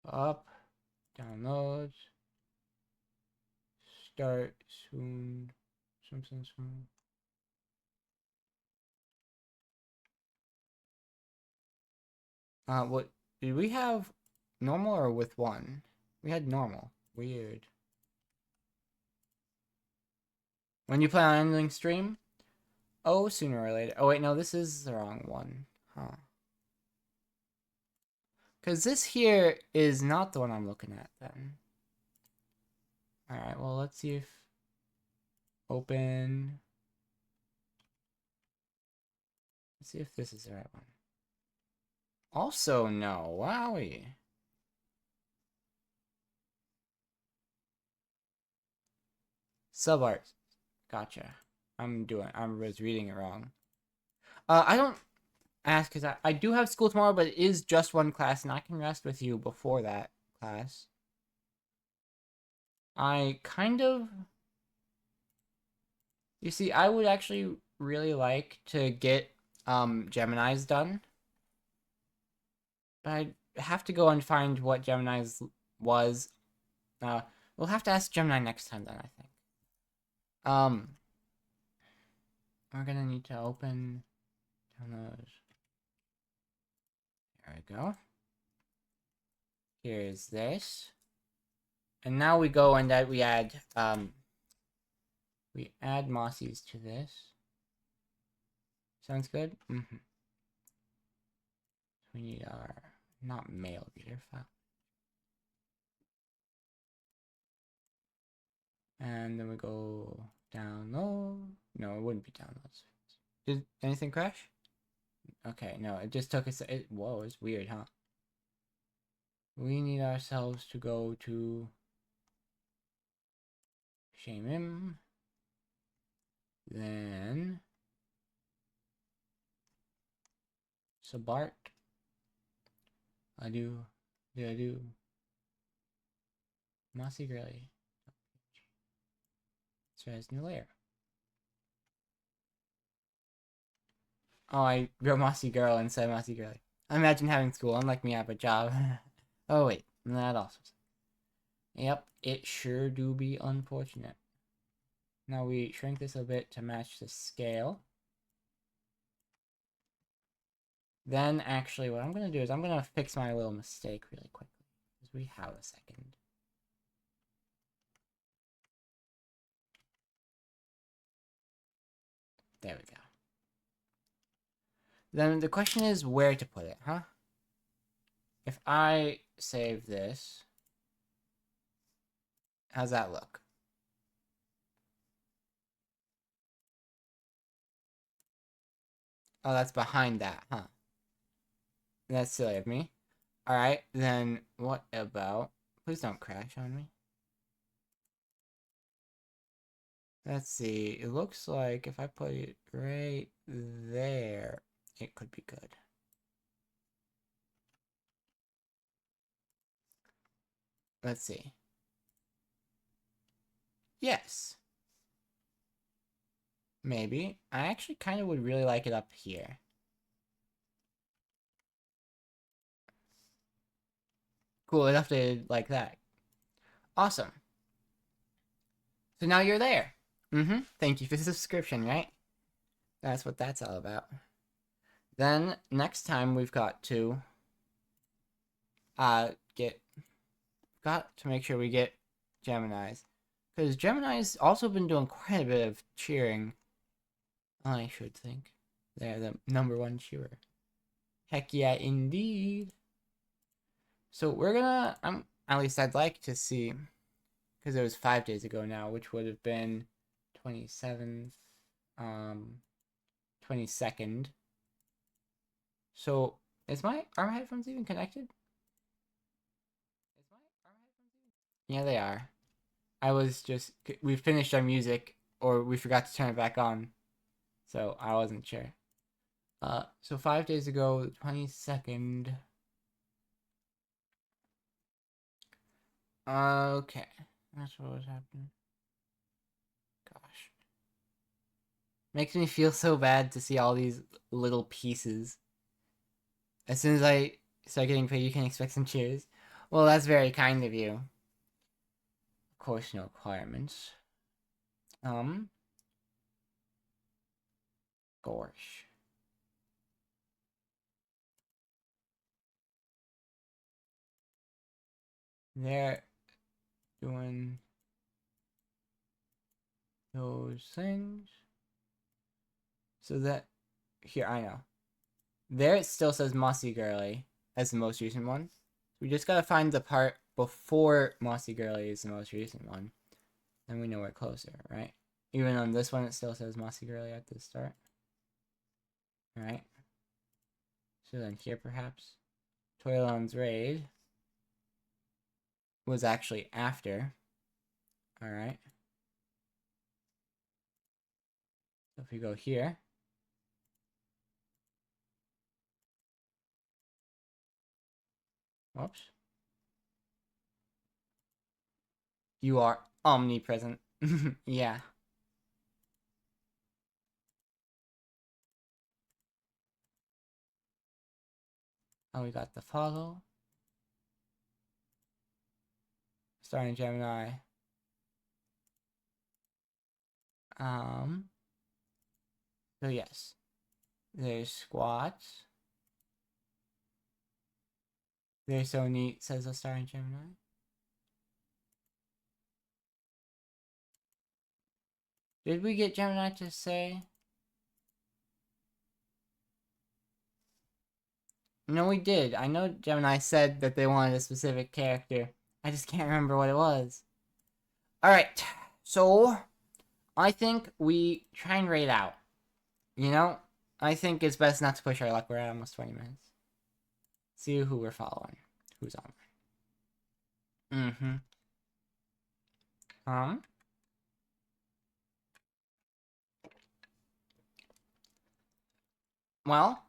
Up, downloads, start soon, something soon. What, did we have normal or with one? We had normal. Weird. When you play on ending stream? Oh, sooner or later. Oh, wait, no, this is the wrong one. Huh. Because this here is not the one I'm looking at, then. Alright, well, let's see if... Open... Let's see if this is the right one. Also, no. Wowie. Subart. Gotcha. I was reading it wrong. I don't ask because I do have school tomorrow, but it is just one class, and I can rest with you before that class. I kind of... You see, I would actually really like to get Gemini's done. But I have to go and find what Gemini's was. We'll have to ask Gemini next time then, I think. We're gonna need to open downloads. There we go. Here's this. And now we go and we add Mossy's to this. Sounds good? Mm-hmm. We need our, not mail reader file. And then we go download. No, it wouldn't be downloads. Did anything crash? Okay, no, it just took us. Whoa, it's weird, huh? We need ourselves to go to shame him. Then Sabart. I do. Mossy Girly. Stress new layer. Oh, I wrote Mossy Girl instead of Mossy Girly. Imagine having school, unlike me, I have a job. Oh, wait. That also. Yep, it sure do be unfortunate. Now we shrink this a bit to match the scale. Then, actually, what I'm going to do is I'm going to fix my little mistake really quickly. Because we have a second. There we go. Then the question is where to put it, huh? If I save this, how's that look? Oh, that's behind that, huh? That's silly of me. Alright, then what about... Please don't crash on me. Let's see. It looks like if I put it right there, it could be good. Let's see. Yes. Maybe. I actually kind of would really like it up here. Cool, it updated like that. Awesome. So now you're there. Thank you for the subscription, right? That's what that's all about. Then next time we've got to got to make sure we get Gemini's. Because Gemini's also been doing quite a bit of cheering. I should think. They're the #1 cheerer. Heck yeah, indeed. So we're gonna, at least I'd like to see, because it was 5 days ago now, which would have been 27th, 22nd. So, is my arm headphones even connected? Yeah, they are. We finished our music, or we forgot to turn it back on, so I wasn't sure. So 5 days ago, 22nd. Okay, that's what was happening. Gosh. Makes me feel so bad to see all these little pieces. As soon as I start getting paid, you can expect some cheers. Well, that's very kind of you. Of course, no requirements. Gosh. They're doing those things. So that, here, I know. There it still says Mossy Girly as the most recent one. We just gotta find the part before Mossy Girly is the most recent one. Then we know we're closer, right? Even on this one, it still says Mossy Girly at the start. Alright. So then here, perhaps. Toilon's Raid was actually after. Alright. So if we go here. Whoops. You are omnipresent. Yeah. Oh, we got the follow. Starting Gemini. So yes. There's squats. They're so neat, says the starring Gemini. Did we get Gemini to say? No, we did. I know Gemini said that they wanted a specific character. I just can't remember what it was. Alright, so I think we try and raid out. You know? I think it's best not to push our luck. We're at almost 20 minutes. See who we're following. Who's on. Well,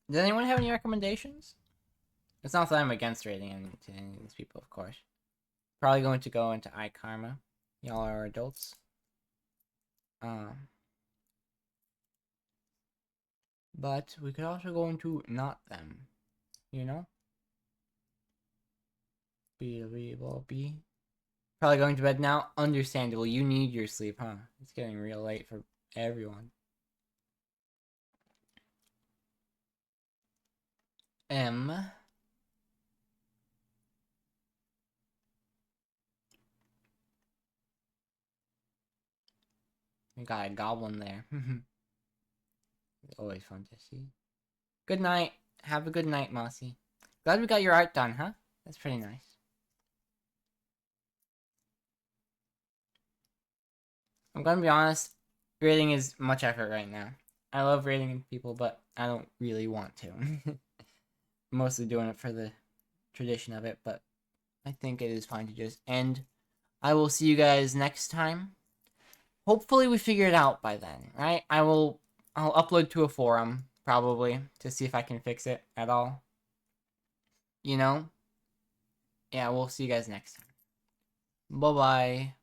does anyone have any recommendations? It's not that I'm against raiding any of these people, of course. Probably going to go into iKarma. Y'all are adults. But we could also go into not them. You know? B. Probably going to bed now. Understandable. You need your sleep, huh? It's getting real late for everyone. M. We got a goblin there. It's always fun to see. Good night. Have a good night, Mossy. Glad we got your art done, huh? That's pretty nice. I'm gonna be honest, raiding is much effort right now. I love raiding people, but I don't really want to. Mostly doing it for the tradition of it, but I think it is fine to just end. I will see you guys next time. Hopefully we figure it out by then, right? I'll upload to a forum, probably, to see if I can fix it at all. You know? Yeah, we'll see you guys next time. Bye-bye.